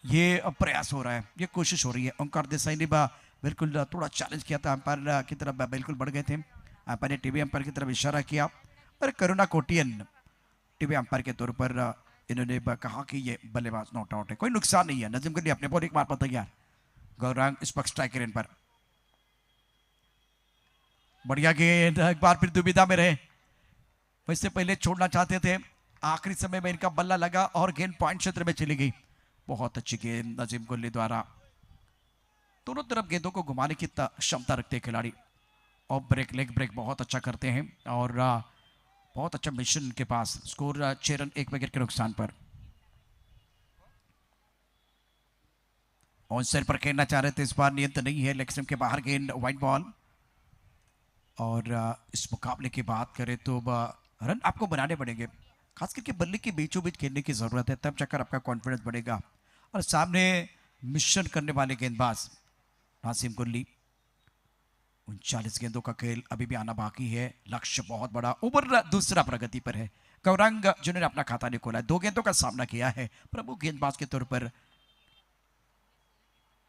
ये प्रयास हो रहा है, ये कोशिश हो रही है। ओंकार देसाई ने बिल्कुल थोड़ा चैलेंज किया था, अंपायर की तरफ बिल्कुल बढ़ गए थे, अंपायर ने टीवी अंपायर की तरफ इशारा किया, और करुणा कोटियन टीवी अंपायर के तौर पर इन्होंने कहा कि ये बल्लेबाज नॉट आउट है, कोई नुकसान नहीं है। नजीम गुल्ली अपने बॉलिंग मार पर तैयार, गौरांग इस वक्त स्ट्राइकर इन पर, बढ़िया गेंद, एक बार फिर दुविधा में रहे, वैसे पहले छोड़ना चाहते थे, आखिरी समय में इनका बल्ला लगा और गेंद पॉइंट क्षेत्र में चली गई। बहुत अच्छी गेंद नजीम गुल्ली द्वारा, दोनों तरफ गेंदों को घुमाने की क्षमता रखते हैं खिलाड़ी, और ब्रेक लेग ब्रेक बहुत अच्छा करते हैं, और बहुत अच्छा मिशन के पास। स्कोर 6 रन 1 विकेट के नुकसान पर। ऑन साइड पर खेलना चाह रहे थे, इस बार नियंत्रण नहीं है, लेग स्टंप के बाहर गेंद, वाइड बॉल। और इस मुकाबले की बात करें तो रन आपको बनाने पड़ेंगे, खास करके बल्ले के बीचों बीच खेलने की जरूरत है, तब जाकर आपका कॉन्फिडेंस बढ़ेगा। और सामने मिशन करने वाले गेंदबाज नासिम गुल्ली, 39 गेंदों का खेल अभी भी आना बाकी है, लक्ष्य बहुत बड़ा, ओवर दूसरा प्रगति पर है। गौरांग जिन्होंने अपना खाता नहीं खोला है, 2 गेंदों का सामना किया है, प्रमुख गेंदबाज के तौर पर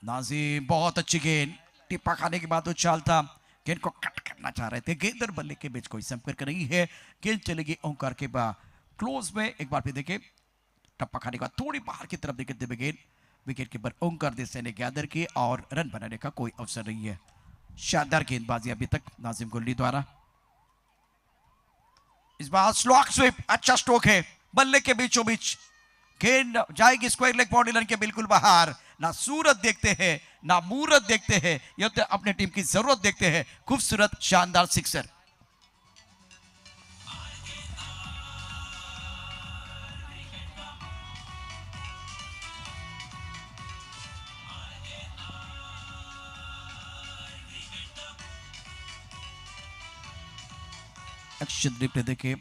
नाजिम, बहुत अच्छी गेंद, टिप्पा खाने के बाद उछाल था, गेंद को कट करना चाह रहे थे, गेंद और बल्ले के बीच कोई संपर्क नहीं है, गेंद चलेगी ओंकार के बाद क्लोज में। एक बार फिर देखे, टप्पा खाने के बाद थोड़ी बाहर की तरफ देखे थे गेंद, विकेट कीपर ओंकार देसाई ने गैदर की, और रन बनाने का कोई अवसर नहीं है। शानदार गेंदबाजी अभी तक नाजिम गुल्ली द्वारा। इस बार स्लॉक स्वीप, अच्छा स्ट्रोक है, बल्ले के बीचों बीच गेंद जाएगी स्क्वायर लेग बाउंड्री लाइन के बिल्कुल बाहर। ना सूरत देखते हैं ना मूरत देखते हैं, ये तो अपने टीम की जरूरत देखते हैं। खूबसूरत शानदार सिक्सर। ने देखे,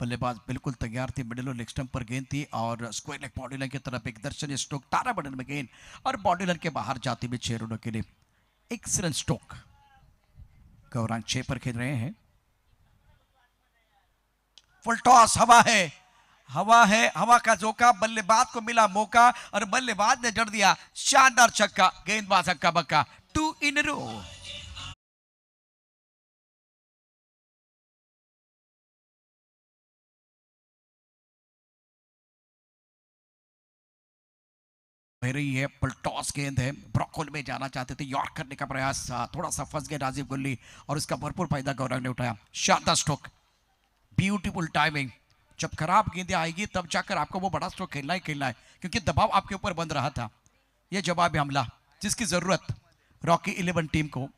बल्लेबाज बिल्कुल तैयार थे, मिडिल और लेग स्टंप पर गेंद थी, और स्क्वायर लेग बाउंड्री लाइन की तरफ एक दर्शनीय स्ट्रोक, 12 बटन में गेंद, और बाउंड्री लाइन के बाहर जाते हुए 6 रनों के लिए एक्सीलेंट स्ट्रोक। गौरांग 6 पर खेल रहे हैं। फुल टॉस, हवा है, हवा है, हवा का झोंका, बल्लेबाज को मिला मौका, और बल्लेबाज ने जड़ दिया शानदार छक्का, गेंदबाज हक्का बक्का, 2 इन रो। रही है, पर टॉस गेंद है, ब्रॉकहोल में जाना चाहते थे, यॉर्क करने का प्रयास, थोड़ा सा फंस गए नाजिम गुल्ली, और इसका भरपूर फायदा गौरव ने उठाया। शानदार स्ट्रोक, ब्यूटीफुल टाइमिंग, जब खराब गेंदें आएगी तब जाकर आपको वो बड़ा स्ट्रोक खेलना ही खेलना है, क्योंकि दबाव आपके ऊपर बन रहा था। ये जवाबी हमला जिसकी जरूरत रॉकी 11 टीम को।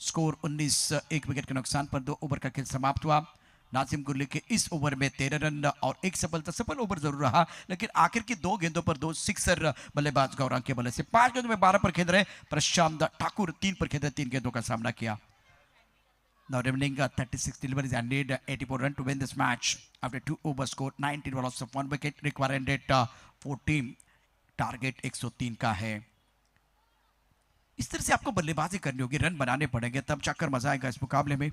स्कोर 19, 1 विकेट के नुकसान पर 2 ओवर का खेल समाप्त हुआ। नाजिम गुल्ली के इस ओवर में 13 रन और 1 सफलता, सफल ओवर जरूर रहा, लेकिन आखिर की 2 गेंदों पर 2 सिक्सर बल्लेबाज गौरांग के बल्ले से। 5 गेंदों में 12 पर खेल रहे प्रशांत ठाकुर 3 पर खेल रहे, 3 गेंदों का सामना किया। Now remaining 36 deliveries and need 84 run to win this match. After 2 overs scored, 19 balls of 1 wicket, required 14, target 103 का है। इस तरह से आपको बल्लेबाजी करनी होगी, रन बनाने पड़ेंगे, तब जाकर मजा आएगा इस मुकाबले में।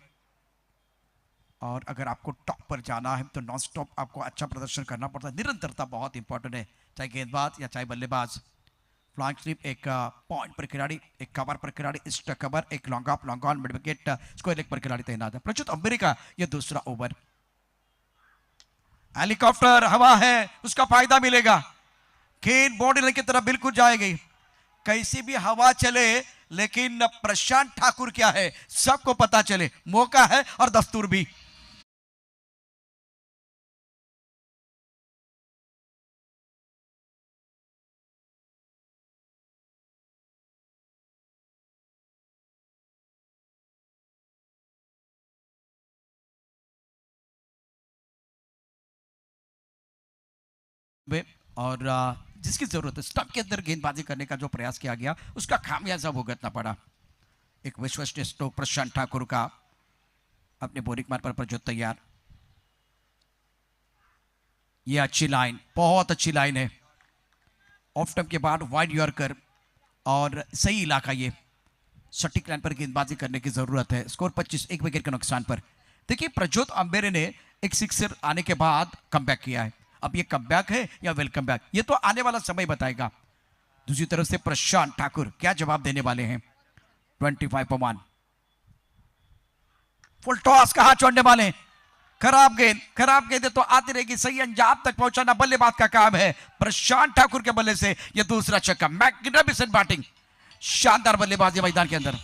और अगर आपको टॉप पर जाना है तो नॉन स्टॉप आपको अच्छा प्रदर्शन करना पड़ता है, निरंतरता बहुत इंपॉर्टेंट है, चाहे गेंदबाज या चाहे बल्लेबाज। फ्लाइंग स्लिप, एक पॉइंट पर खिलाड़ी, एक कवर पर खिलाड़ी, स्टक कवर, एक long off, long on, mid wicket, square leg पर खिलाड़ी तैनात है। प्रचुत अंबेरी का यह दूसरा ओवर। हेलीकॉप्टर, हवा है, उसका फायदा मिलेगा, गेंद बॉडी लाइन की तरफ बिल्कुल जाएगी, कैसी भी हवा चले लेकिन प्रशांत ठाकुर क्या है सबको पता चले, मौका है और दस्तूर भी। और जिसकी जरूरत है स्टंप के अंदर गेंदबाजी करने का जो प्रयास किया गया उसका खामियाजा भुगतना पड़ा। एक विश्वसनीय स्ट्रोक प्रशांत ठाकुर का अपने बोरिक मार्ग पर जो तैयार, ये अच्छी लाइन, बहुत अच्छी लाइन है। ऑफ स्टंप के बाद वाइड यॉर्कर और सही इलाका, ये सटीक लाइन पर गेंदबाजी करने की जरूरत है। स्कोर 25, एक विकेट के नुकसान पर। देखिए प्रज्योत अम्बेरे ने एक सिक्सर आने के बाद कमबैक किया है। अब ये कमबैक है या वेलकम बैक, ये तो आने वाला समय बताएगा। दूसरी तरफ से प्रशांत ठाकुर क्या जवाब देने वाले हैं। 25 पर 1, फुल टॉस का हाथ छोड़ने वाले, खराब गेंद तो आती रहेगी, सही अंजाम तक पहुंचाना बल्लेबाज का काम है। प्रशांत ठाकुर के बल्ले से यह दूसरा छक्का, मैग्निफिसेंट बैटिंग, शानदार बल्लेबाजी मैदान के अंदर।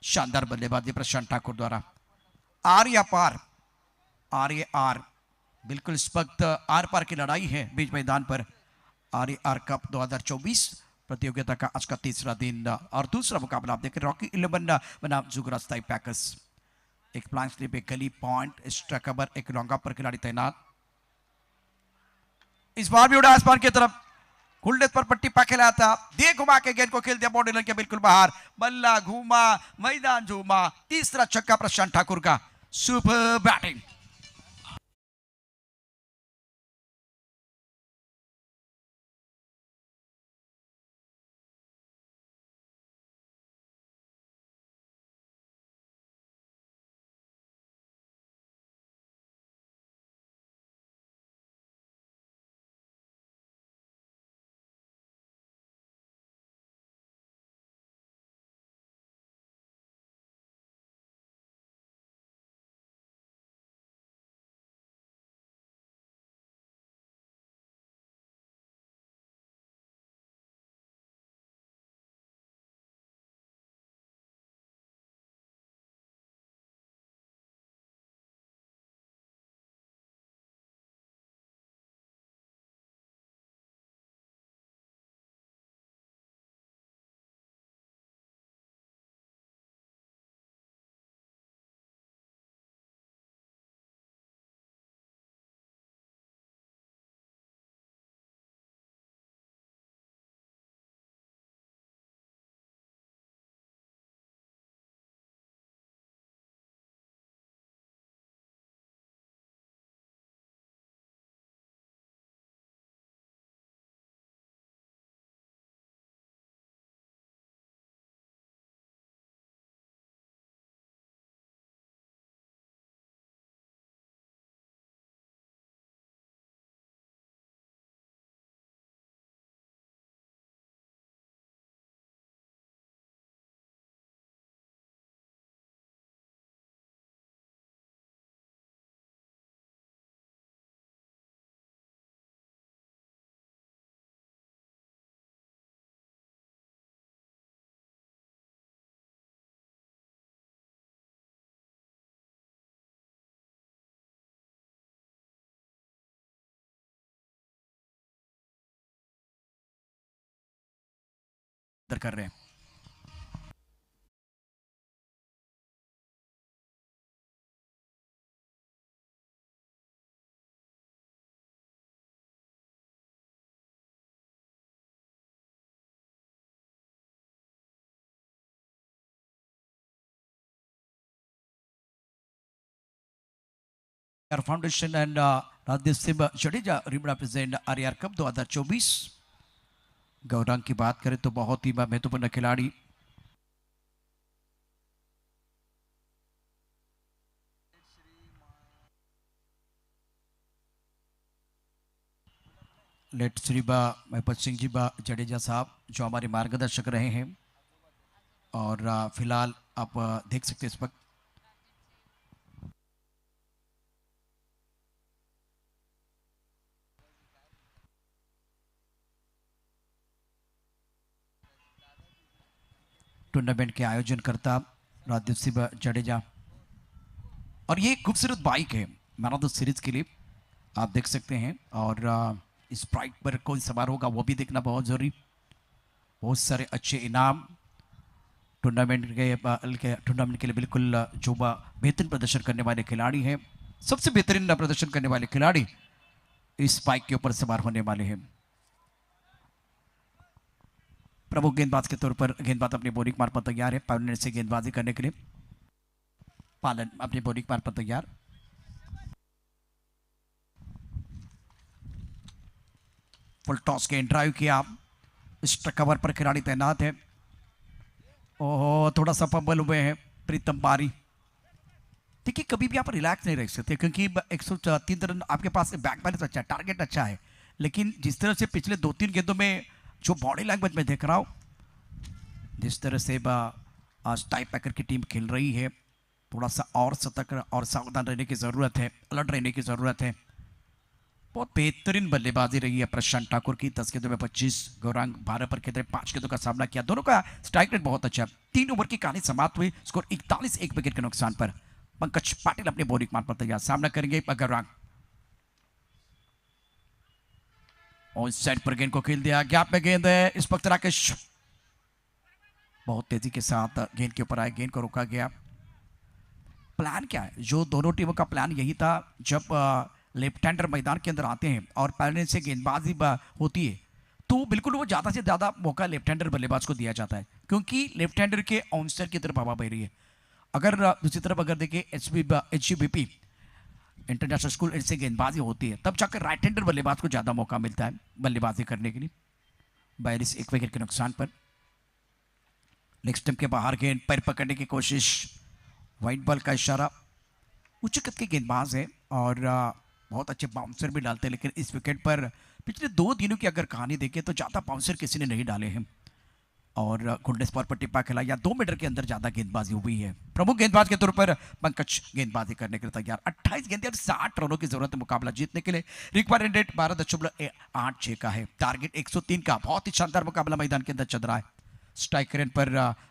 शानदार बल्लेबाजी प्रशांत ठाकुर द्वारा। आर या पार, आर ये आर, बिल्कुल इस वक्त आर पार की लड़ाई है बीच मैदान पर। आर आर कप 2024 प्रतियोगिता का आज का तीसरा दिन और दूसरा मुकाबला आप देखें रॉकी 11 बनाम जुगरास्ताई पैकर्स। एक प्लान स्लिप, एक गली पॉइंट, एक्स्ट्रा कवर, एक लॉन्गा पर खिलाड़ी तैनात। इस बार भी उड़ा आसमान की तरफ, खुलने पर पट्टी पा खेला था, दे घुमा के गेंद को खेल दिया बॉडी लाइन के बिल्कुल बाहर, बल्ला घूमा, मैदान झूमा, तीसरा छक्का प्रशांत ठाकुर का, सुपर बैटिंग। कर रहे हैं। Foundation and Rajdeep Singh Jadeja represent RR cup 2024। Gaurang की बात करें तो बहुत ही महत्वपूर्ण खिलाड़ी। लेट श्री महपत सिंह जी जडेजा साहब जो हमारे मार्गदर्शक रहे हैं, और फिलहाल आप देख सकते हैं इस वक्त टूर्नामेंट के आयोजन करता राजदीप सिंह जडेजा। और ये खूबसूरत बाइक है मैन ऑफ द सीरीज के लिए, आप देख सकते हैं। और इस बाइक पर कौन सवार होगा वो भी देखना बहुत जरूरी। बहुत सारे अच्छे इनाम टूर्नामेंट के लिए बिल्कुल जो बेहतरीन प्रदर्शन करने वाले खिलाड़ी हैं, सबसे बेहतरीन प्रदर्शन करने वाले खिलाड़ी इस बाइक के ऊपर सवार होने वाले हैं। प्रमुख गेंदबाज के तौर पर गेंदबाज अपनी बॉलिंग मार पर तैयार है। पालन से गेंदबाजी करने के लिए पालन अपनी बॉलिंग मार पर तैयार। फुल टॉस के ड्राइव किया, स्ट्राइक कवर पर खिलाड़ी तैनात है। ओह, थोड़ा सा फंबल हुए हैं प्रीतम बारी। देखिए, कभी भी आप रिलैक्स नहीं रह सकते क्योंकि 103 रन आपके पास बैक बैलेंस अच्छा है, टारगेट अच्छा है, लेकिन जिस तरह से पिछले 2-3 गेंदों में जो बॉडी लैंग्वेज में देख रहा हूं, जिस तरह से आज टाई पैकर की टीम खेल रही है, थोड़ा सा और सतर्क और सावधान रहने की जरूरत है, अलर्ट रहने की जरूरत है। बहुत बेहतरीन बल्लेबाजी रही है प्रशांत ठाकुर की। 10 गेंदों में 25, गौरांग 12 पर खेले 5 गेंदों का सामना किया। दोनों का स्ट्राइक रेट बहुत अच्छा। 3 ओवर की कहानी समाप्त हुई, स्कोर 41, 1 विकेट के नुकसान पर। पंकज पाटिल अपने बॉलिंग मार पर तैयार, सामना करेंगे गौरांग। और साइड पर गेंद को खेल दिया, गैप में गेंद है, इस वक्त राकेश बहुत तेजी के साथ गेंद के ऊपर आए, गेंद को रोका गया। प्लान क्या है? जो दोनों टीमों का प्लान यही था, जब लेफ्ट हैंडर मैदान के अंदर आते हैं और पहले से गेंदबाजी होती है तो बिल्कुल वो ज़्यादा से ज़्यादा मौका लेफ्ट हैंडर बल्लेबाज को दिया जाता है, क्योंकि लेफ्ट हैंडर के ऑनस्टर की तरफ हवा बह रही है। अगर दूसरी तरफ अगर देखें HBP इंटरनेशनल स्कूल इनसे गेंदबाजी होती है, तब जाकर राइट हैंडर बल्लेबाज को ज़्यादा मौका मिलता है बल्लेबाजी करने के लिए। 42, 1 विकेट के नुकसान पर। लेग स्टंप के बाहर गेंद, पैर पकड़ने की कोशिश, वाइट बॉल का इशारा। उच्च कद के गेंदबाज है और बहुत अच्छे बाउंसर भी डालते हैं, लेकिन इस विकेट पर पिछले 2 दिनों की अगर कहानी देखें तो ज़्यादा बाउंसर किसी ने नहीं डाले हैं और गोल्डन स्पॉट पर टिप्पा खेला या 2 मीटर के अंदर ज़्यादा गेंदबाजी हुई है। प्रमुख गेंदबाज के तौर पर पंकज गेंदबाजी करने के लिए तैयार। 28 गेंदें और 60 रनों की जरूरत है मुकाबला जीतने के लिए। रिक्वायर्ड रेट 12.86 का है, टारगेट 103 का। बहुत ही शानदार मुकाबला मैदान के अंदर चल रहा है। स्ट्राइक रेट पर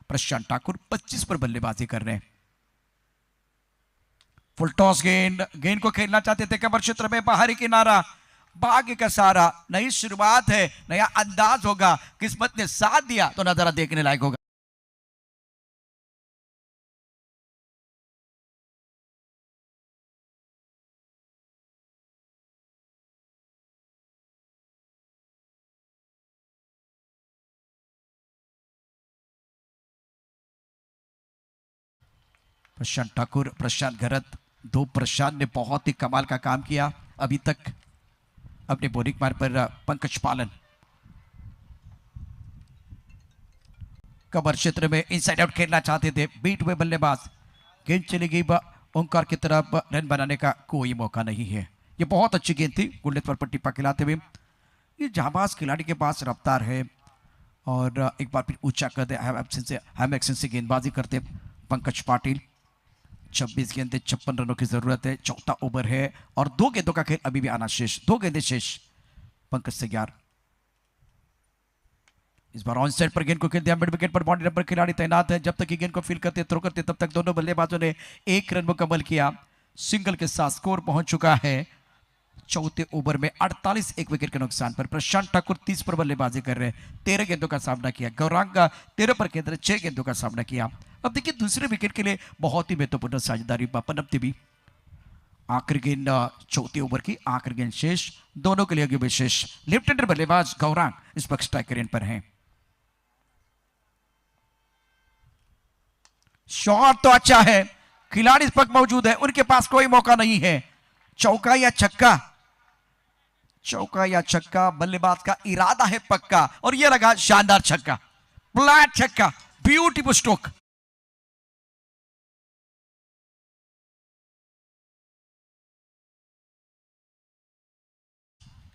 प्रशांत ठाकुर 25 पर बल्लेबाजी कर रहे हैं। फुल टॉस गेंद को खेलना चाहते थे कवर क्षेत्र में, बाहरी किनारा, भाग्य का सहारा। नई शुरुआत है, नया अंदाज होगा, किस्मत ने साथ दिया तो नजारा देखने लायक होगा। प्रशांत ठाकुर, प्रशांत घरत, 2 प्रशांत ने बहुत ही कमाल का काम किया अभी तक अपने बॉलिंग मार पर। पंकज पालन कवर क्षेत्र में इनसाइड आउट खेलना चाहते थे, बीट हुए बल्लेबाज, गेंद चली गई ओंकार की तरफ, रन बनाने का कोई मौका नहीं है। ये बहुत अच्छी गेंद थी, गोल्डन पर टिप्पा खिलाते हुए। ये जाबाज खिलाड़ी के पास रफ्तार है और एक बार फिर ऊंचा कर दे, हैम एक्शन से गेंदबाजी करते पंकज पाटिल। 26 गेंदें 56 रनों की जरूरत है, चौथा ओवर है और 2 गेंदों का खेल अभी भी आना शेष, 2 गेंदें शेष। पंकज तैयार, इस बार ऑन साइड पर गेंद को खेल दिया, मिड विकेट पर बॉडी नंबर खिलाड़ी तैनात है। जब तक ये गेंद को फील करते थ्रो करते तब तक दोनों बल्लेबाजों ने 1 रन मुकम्मल किया। सिंगल के साथ स्कोर पहुंच चुका है चौथे ओवर में 48, 1 विकेट के नुकसान पर। प्रशांत ठाकुर 30 पर बल्लेबाजी कर रहे हैं, 13 गेंदों का सामना किया। गौरांग 13 पर केंद्र 6 गेंदों का सामना किया। अब देखिए दूसरे विकेट के लिए बहुत ही महत्वपूर्ण साझेदारी पनपती भी। आखिरी गेंद चौथे ओवर की आखिरी गेंद शेष, दोनों के लिए विशेष। लेफ्ट हैंडर बल्लेबाज गौरांग इस वक्त स्ट्राइक रेट पर हैं। शॉट तो अच्छा है, खिलाड़ी इस वक्त मौजूद है, उनके पास कोई मौका नहीं है। चौका या छक्का, चौका या छक्का, बल्लेबाज का इरादा है पक्का और ये लगा शानदार छक्का, फ्लैट छक्का, ब्यूटीफुल स्ट्रोक।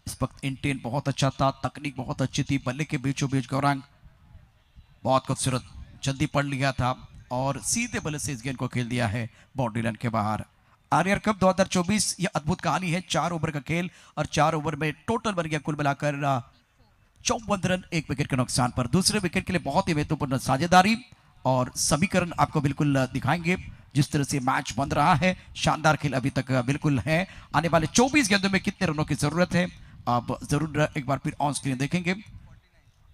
इस वक्त इंटेन बहुत अच्छा था, तकनीक बहुत अच्छी थी, बल्ले के बीचों बीच गौरांग बहुत खूबसूरत जल्दी पढ़ लिया था और सीधे बल्ले से इस गेंद को खेल दिया है बाउंड्री लाइन के बाहर। आर्यर कप 2024 ये अद्भुत कहानी है, 4 ओवर का खेल और 4 ओवर में टोटल बन गया कुल मिलाकर 54 रन, 1 विकेट के नुकसान पर। दूसरे विकेट के लिए बहुत ही महत्वपूर्ण साझेदारी और समीकरण आपको बिल्कुल दिखाएंगे जिस तरह से मैच बन रहा है। शानदार खेल अभी तक बिल्कुल है। आने वाले 24 गेंदों में कितने रनों की जरूरत है आप जरूर एक बार फिर ऑन स्क्रीन देखेंगे।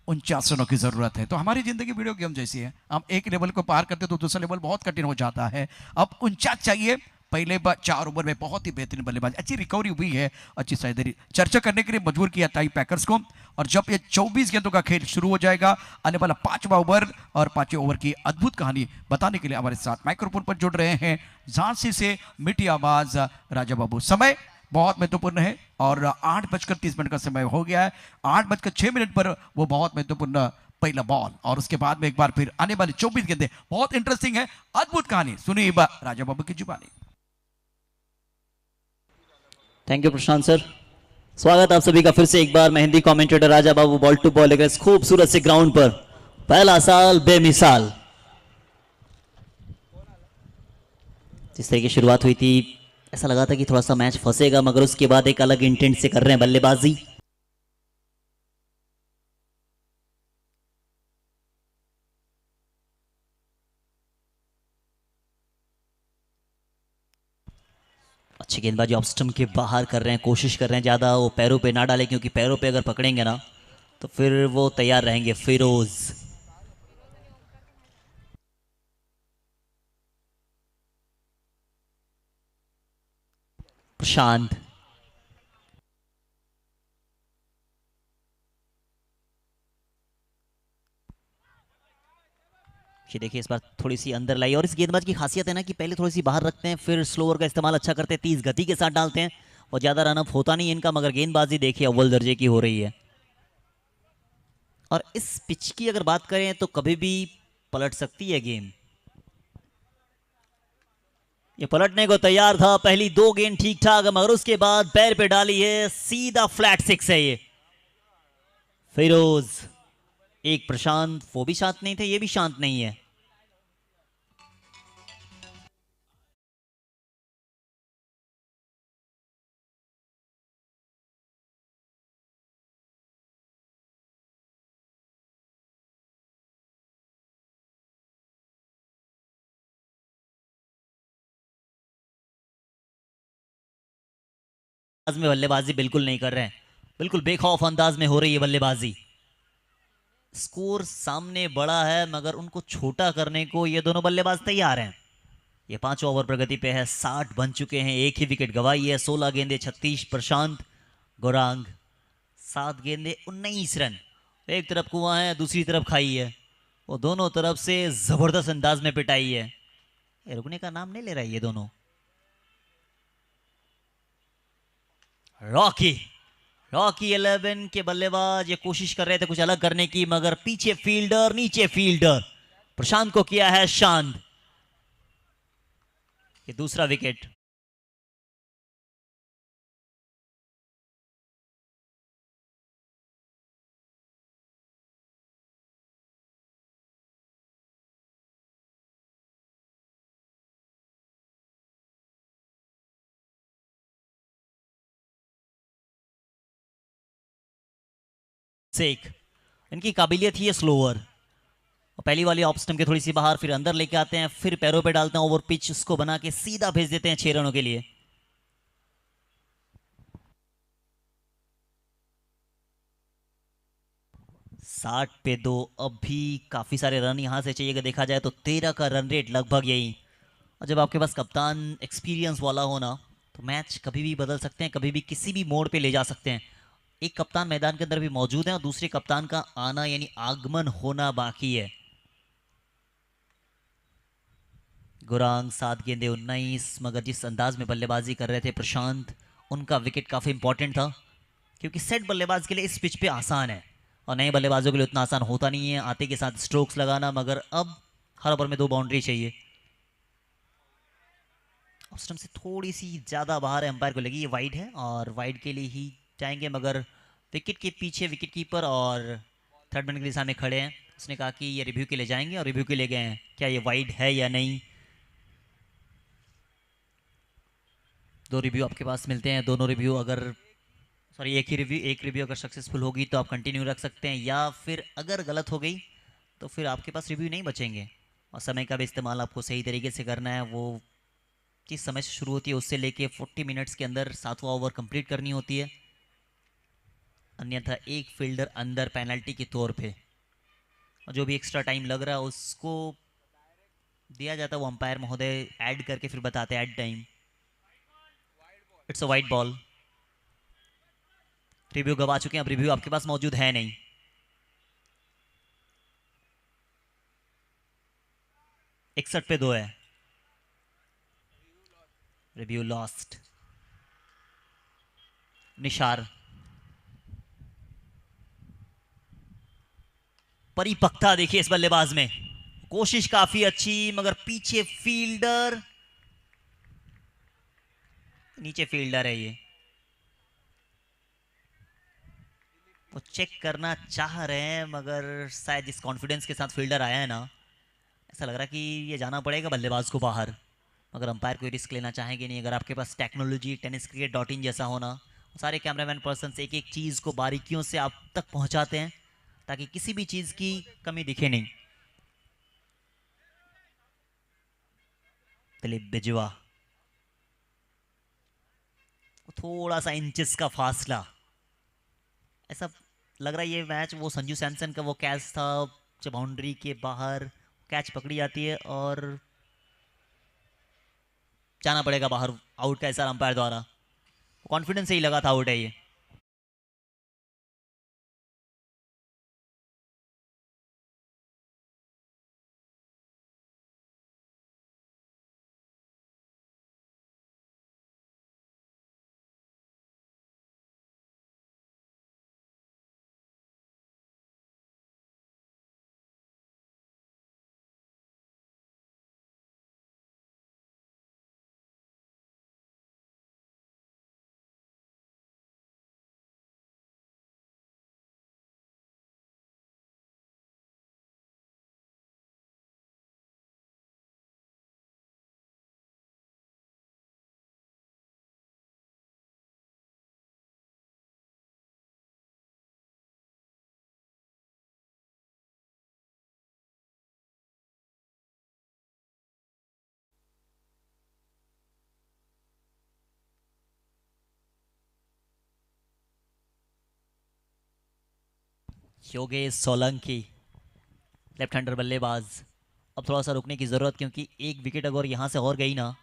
49 रनों की जरूरत है। तो हमारी जिंदगी वीडियो गेम जैसी है, हम एक लेवल को पार करते तो दूसरा लेवल बहुत कठिन हो जाता है। अब 49 चाहिए। पहले 4 ओवर में बहुत ही बेहतरीन बल्लेबाजी, अच्छी रिकवरी हुई है, अच्छी साझेदारी चर्चा करने के लिए मजबूर किया था पैकर्स को। और जब ये 24 गेंदों का खेल शुरू हो जाएगा, आने वाला 5वां ओवर और 5वें ओवर की अद्भुत कहानी बताने के लिए हमारे साथ माइक्रोफोन पर जुड़ रहे हैं झांसी से मीठी आवाज राजा बाबू। समय बहुत महत्वपूर्ण है और 8:30 का समय हो गया है। 8:06 पर वो बहुत महत्वपूर्ण पहला बॉल और उसके बाद में एक बार फिर आने वाली 24 गेंदें बहुत इंटरेस्टिंग है, अद्भुत कहानी सुनिए राजा बाबू की जुबानी। Thank you Prashant sir. स्वागत आप सभी का फिर से एक बार। मैं Hindi commentator Raja Babu ball to ball लेकर इस खूबसूरत से ग्राउंड पर पहला साल बेमिसाल। जिस तरह की शुरुआत हुई थी ऐसा लगा था कि थोड़ा सा मैच फंसेगा, मगर उसके बाद एक अलग इंटेंट से कर रहे हैं बल्लेबाजी। अच्छी गेंदबाजी ऑफ स्टंप के बाहर कर रहे हैं, कोशिश कर रहे हैं ज्यादा वो पैरों पे ना डालें, क्योंकि पैरों पे अगर पकड़ेंगे ना तो फिर वो तैयार रहेंगे। फिरोज प्रशांत, ये देखिए इस बार थोड़ी सी अंदर लाई। और इस गेंदबाज की खासियत है ना कि पहले थोड़ी सी बाहर रखते हैं, फिर स्लोअर का इस्तेमाल अच्छा करते हैं, तेज गति के साथ डालते हैं और ज्यादा रनअप होता नहीं इनका, मगर गेंदबाजी देखिए अव्वल दर्जे की हो रही है। और इस पिच की अगर बात करें तो कभी भी पलट सकती है गेम। ये पलटने को तैयार था, पहली 2 गेंद ठीक ठाक, मगर उसके बाद पैर पे डाली है, सीधा फ्लैट 6 है ये। फिरोज, एक प्रशांत, वो भी शांत नहीं थे, ये भी शांत नहीं है। में बल्लेबाजी बिल्कुल नहीं कर रहे हैं, बिल्कुल बेखौफ अंदाज में हो रही है बल्लेबाजी। स्कोर सामने बड़ा है मगर उनको छोटा करने को ये दोनों बल्लेबाज तैयार हैं। ये 5वां ओवर प्रगति पे है, 60 बन चुके हैं, एक ही विकेट गवाई है, 16 गेंदे 36। प्रशांत गौरांग 7 गेंदे 19 रन। एक तरफ कुआं है, दूसरी तरफ खाई है, वो दोनों तरफ से जबरदस्त अंदाज में पिटाई है। ये रुकने का नाम नहीं ले रहा है ये दोनों। रॉकी 11 के बल्लेबाज ये कोशिश कर रहे थे कुछ अलग करने की, मगर पीछे फील्डर नीचे फील्डर, प्रशांत को किया है शांत। ये दूसरा विकेट। सेक, इनकी काबिलियत ही है स्लोअर। पहली वाली ऑफ स्टंप के थोड़ी सी बाहर, फिर अंदर लेके आते हैं, फिर पैरों पे डालते हैं ओवर पिच, उसको बना के सीधा भेज देते हैं 6 रनों के लिए। साठ पे 2, अब भी काफी सारे रन यहां से चाहिए। देखा जाए तो 13 का रन रेट लगभग यही। और जब आपके पास कप्तान एक्सपीरियंस वाला हो ना तो मैच कभी भी बदल सकते हैं, कभी भी किसी भी मोड़ पे ले जा सकते हैं। एक कप्तान मैदान के अंदर भी मौजूद है और दूसरे कप्तान का आना यानी आगमन होना बाकी है। गुरांग 7 गेंदे 19, मगर जिस अंदाज में बल्लेबाजी कर रहे थे प्रशांत, उनका विकेट काफ़ी इंपॉर्टेंट था, क्योंकि सेट बल्लेबाज के लिए इस पिच पे आसान है और नए बल्लेबाजों के लिए उतना आसान होता नहीं है आते के साथ स्ट्रोक्स लगाना। मगर अब हर ओवर में 2 बाउंड्री चाहिए। ऑफ स्टंप से थोड़ी सी ज़्यादा बाहर है, अंपायर को लगी ये वाइड है और वाइड के लिए ही जाएंगे। मगर विकेट के पीछे विकेट कीपर और थर्ड मैन के लिए सामने खड़े हैं। उसने कहा कि ये रिव्यू के लिए जाएंगे और रिव्यू के लिए गए हैं, क्या ये वाइड है या नहीं। 2 रिव्यू आपके पास मिलते हैं। दोनों रिव्यू अगर सॉरी एक रिव्यू अगर सक्सेसफुल होगी तो आप कंटिन्यू रख सकते हैं, या फिर अगर गलत हो गई तो फिर आपके पास रिव्यू नहीं बचेंगे। और समय का भी इस्तेमाल आपको सही तरीके से करना है। वो जिस समय से शुरू होती है उससे लेके 40 मिनट्स के अंदर 7वां ओवर कंप्लीट करनी होती है, अन्यथा एक फील्डर अंदर पेनल्टी के तौर पे, और जो भी एक्स्ट्रा टाइम लग रहा है उसको दिया जाता है, वो अंपायर महोदय ऐड करके फिर बताते हैं at time. It's a white ball. Review गवा चुके हैं, अब रिव्यू आपके पास मौजूद है नहीं। इकसठ पे 2 है, रिव्यू लॉस्ट। निशार परिपक्वता देखिए इस बल्लेबाज में, कोशिश काफी अच्छी मगर पीछे फील्डर, नीचे फील्डर है ये, वो चेक करना चाह रहे हैं मगर शायद इस कॉन्फिडेंस के साथ फील्डर आया है ना, ऐसा लग रहा है कि ये जाना पड़ेगा बल्लेबाज को बाहर। मगर अंपायर कोई रिस्क लेना चाहेंगे नहीं। अगर आपके पास टेक्नोलॉजी tenniscricket.in जैसा होना, सारे कैमरामैन पर्सन एक एक चीज़ को बारीकियों से आप तक पहुंचाते हैं ताकि किसी भी चीज़ की कमी दिखे नहीं। दिलीप बिजवा, थोड़ा सा इंचेस का फासला, ऐसा लग रहा है ये मैच वो संजू सैमसन का वो कैच था जब बाउंड्री के बाहर कैच पकड़ी जाती है और जाना पड़ेगा बाहर, आउट का इशारा अंपायर द्वारा। कॉन्फिडेंस से ही लगा था आउट है ये। योगेश सोलंकी लेफ्ट हैंडर बल्लेबाज, अब थोड़ा सा रुकने की ज़रूरत, क्योंकि एक विकेट अगर यहाँ से और गई ना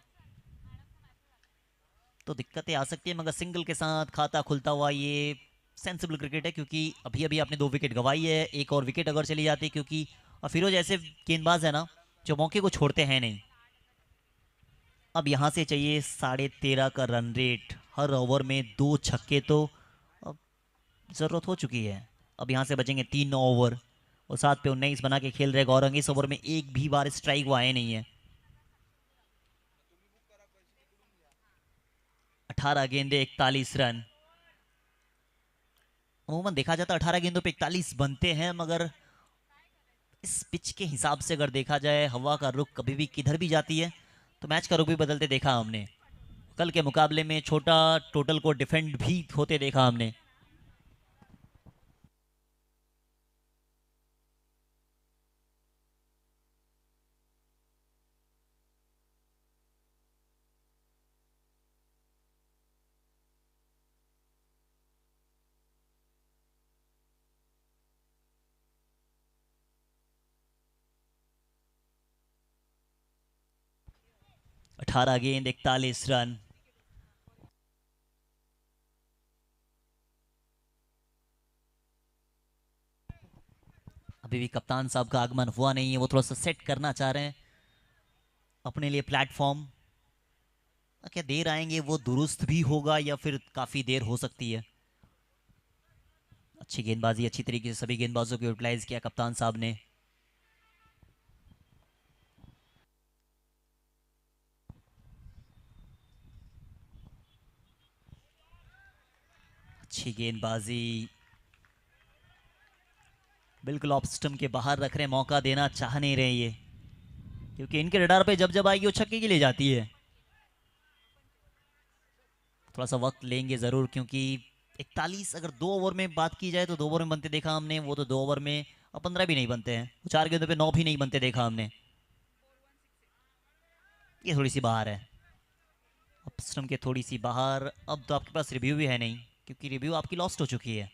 तो दिक्कतें आ सकती है। मगर सिंगल के साथ खाता खुलता हुआ ये सेंसिबल क्रिकेट है, क्योंकि अभी अभी आपने 2 विकेट गंवाई है। एक और विकेट अगर चली जाती, क्योंकि फिरोज ऐसे गेंदबाज है ना जो मौके को छोड़ते हैं नहीं। अब यहाँ से चाहिए 13.5 का रन रेट, हर ओवर में 2 छक्के तो अब ज़रूरत हो चुकी है। अब यहाँ से बचेंगे 3 ओवर और 7 पे 19 बना के खेल रहे गौरंग। इस ओवर में एक भी बार स्ट्राइक वो आए नहीं है। 18 गेंदे 41 रन। अमूमन देखा जाता है 18 गेंदों पे 41 बनते हैं, मगर इस पिच के हिसाब से अगर देखा जाए हवा का रुख कभी भी किधर भी जाती है तो मैच का रुख भी बदलते देखा हमने। कल के मुकाबले में छोटा टोटल को डिफेंड भी होते देखा हमने। अठारह गेंद 41 रन। अभी भी कप्तान साहब का आगमन हुआ नहीं है, वो थोड़ा सा सेट करना चाह रहे हैं अपने लिए प्लेटफॉर्म। क्या देर आएंगे वो दुरुस्त भी होगा या फिर काफ़ी देर हो सकती है। अच्छी गेंदबाजी, अच्छी तरीके से सभी गेंदबाजों को यूटिलाइज किया कप्तान साहब ने। अच्छी गेंदबाजी, बिल्कुल ऑफ स्टंप के बाहर रख रहे हैं, मौका देना चाह नहीं रहे ये, क्योंकि इनके रडार पे जब जब आएगी वो छक्के के लिए जाती है। थोड़ा सा वक्त लेंगे ज़रूर, क्योंकि 41 अगर 2 ओवर में बात की जाए तो 2 ओवर में बनते देखा हमने, वो तो 2 ओवर में अब 15 भी नहीं बनते हैं, 4 गेंदों पे 9 भी नहीं बनते देखा हमने। ये थोड़ी सी बाहर है, अब स्टंप के थोड़ी सी बाहर। अब तो आपके पास रिव्यू भी है नहीं, क्योंकि रिव्यू आपकी लॉस्ट हो चुकी है।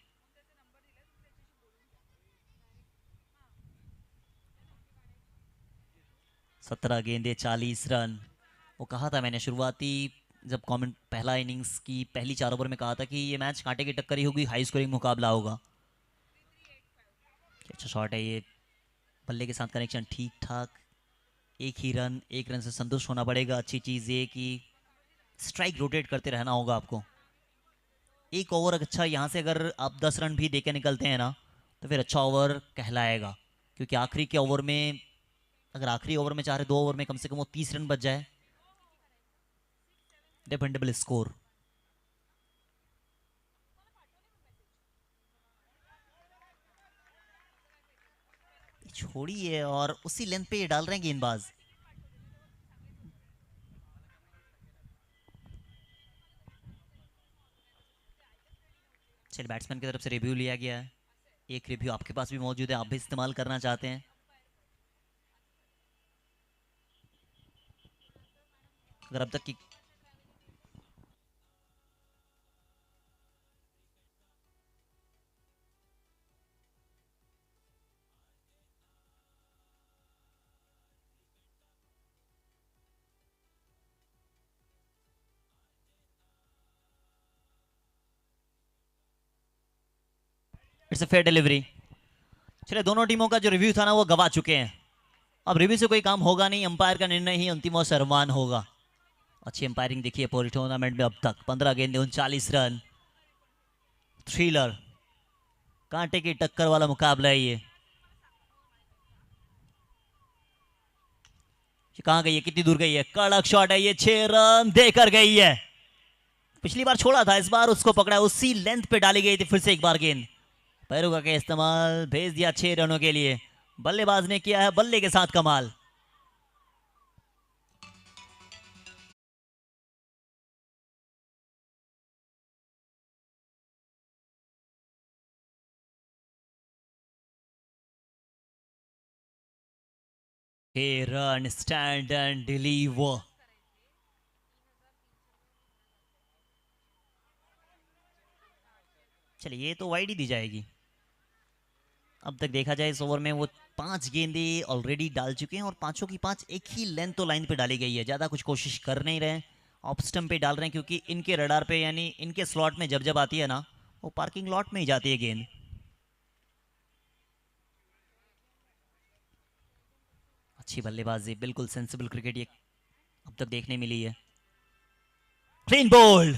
सत्रह गेंदे 40 रन। वो कहा था मैंने शुरुआती जब कमेंट पहला इनिंग्स की पहली 4 ओवर में कहा था कि ये मैच कांटे की टक्कर ही होगी, हाई स्कोरिंग मुकाबला होगा। अच्छा शॉट है ये, बल्ले के साथ कनेक्शन ठीक ठाक, एक ही रन, एक रन से संतुष्ट होना पड़ेगा। अच्छी चीज़ ये कि स्ट्राइक रोटेट करते रहना होगा आपको। एक ओवर अच्छा यहाँ से अगर आप 10 रन भी देके निकलते हैं ना, तो फिर अच्छा ओवर कहलाएगा, क्योंकि आखिरी के ओवर में अगर आखिरी ओवर में चाह रहे 2 ओवर में कम से कम वो 30 रन बच जाए, डिपेंडेबल स्कोर। छोड़ी है और उसी लेंथ पे ये डाल रहे हैं गेंदबाज। चलिए बैट्समैन की तरफ से रिव्यू लिया गया है, एक रिव्यू आपके पास भी मौजूद है, आप भी इस्तेमाल करना चाहते हैं। अगर अब तक की इट्स अ फेयर डिलीवरी। चलिए दोनों टीमों का जो रिव्यू था ना वो गवा चुके हैं, अब रिव्यू से कोई काम होगा नहीं, अंपायर का निर्णय ही अंतिम और सर्वमान होगा। अच्छी अंपायरिंग देखी है पूरी टूर्नामेंट में अब तक। 15 गेंदे 39 रन, थ्रिलर, कांटे की टक्कर वाला मुकाबला है ये। कहां गई है, कितनी दूर गई है, कड़क शॉट है ये, 6 रन देकर गई है। पिछली बार छोड़ा था, इस बार उसको पकड़ा, उसी लेंथ पे डाली गई थी फिर से एक बार गेंद, पैरों का इस्तेमाल, भेज दिया 6 रनों के लिए। बल्लेबाज ने किया है बल्ले के साथ कमाल। Run stand and deliver. चलिए ये तो वाइड ही दी जाएगी। अब तक देखा जाए इस ओवर में वो 5 गेंदे ऑलरेडी डाल चुके हैं और पांचों की 5 एक ही लेंथ तो लाइन पे डाली गई है, ज़्यादा कुछ कोशिश कर नहीं रहे, ऑफ स्टंप पे डाल रहे हैं, क्योंकि इनके रडार पे यानी इनके स्लॉट में जब जब आती है ना वो पार्किंग लॉट में ही जाती है गेंद। अच्छी बल्लेबाजी, बिल्कुल सेंसिबल क्रिकेट ये अब तक देखने मिली है। क्लीन बोल्ड,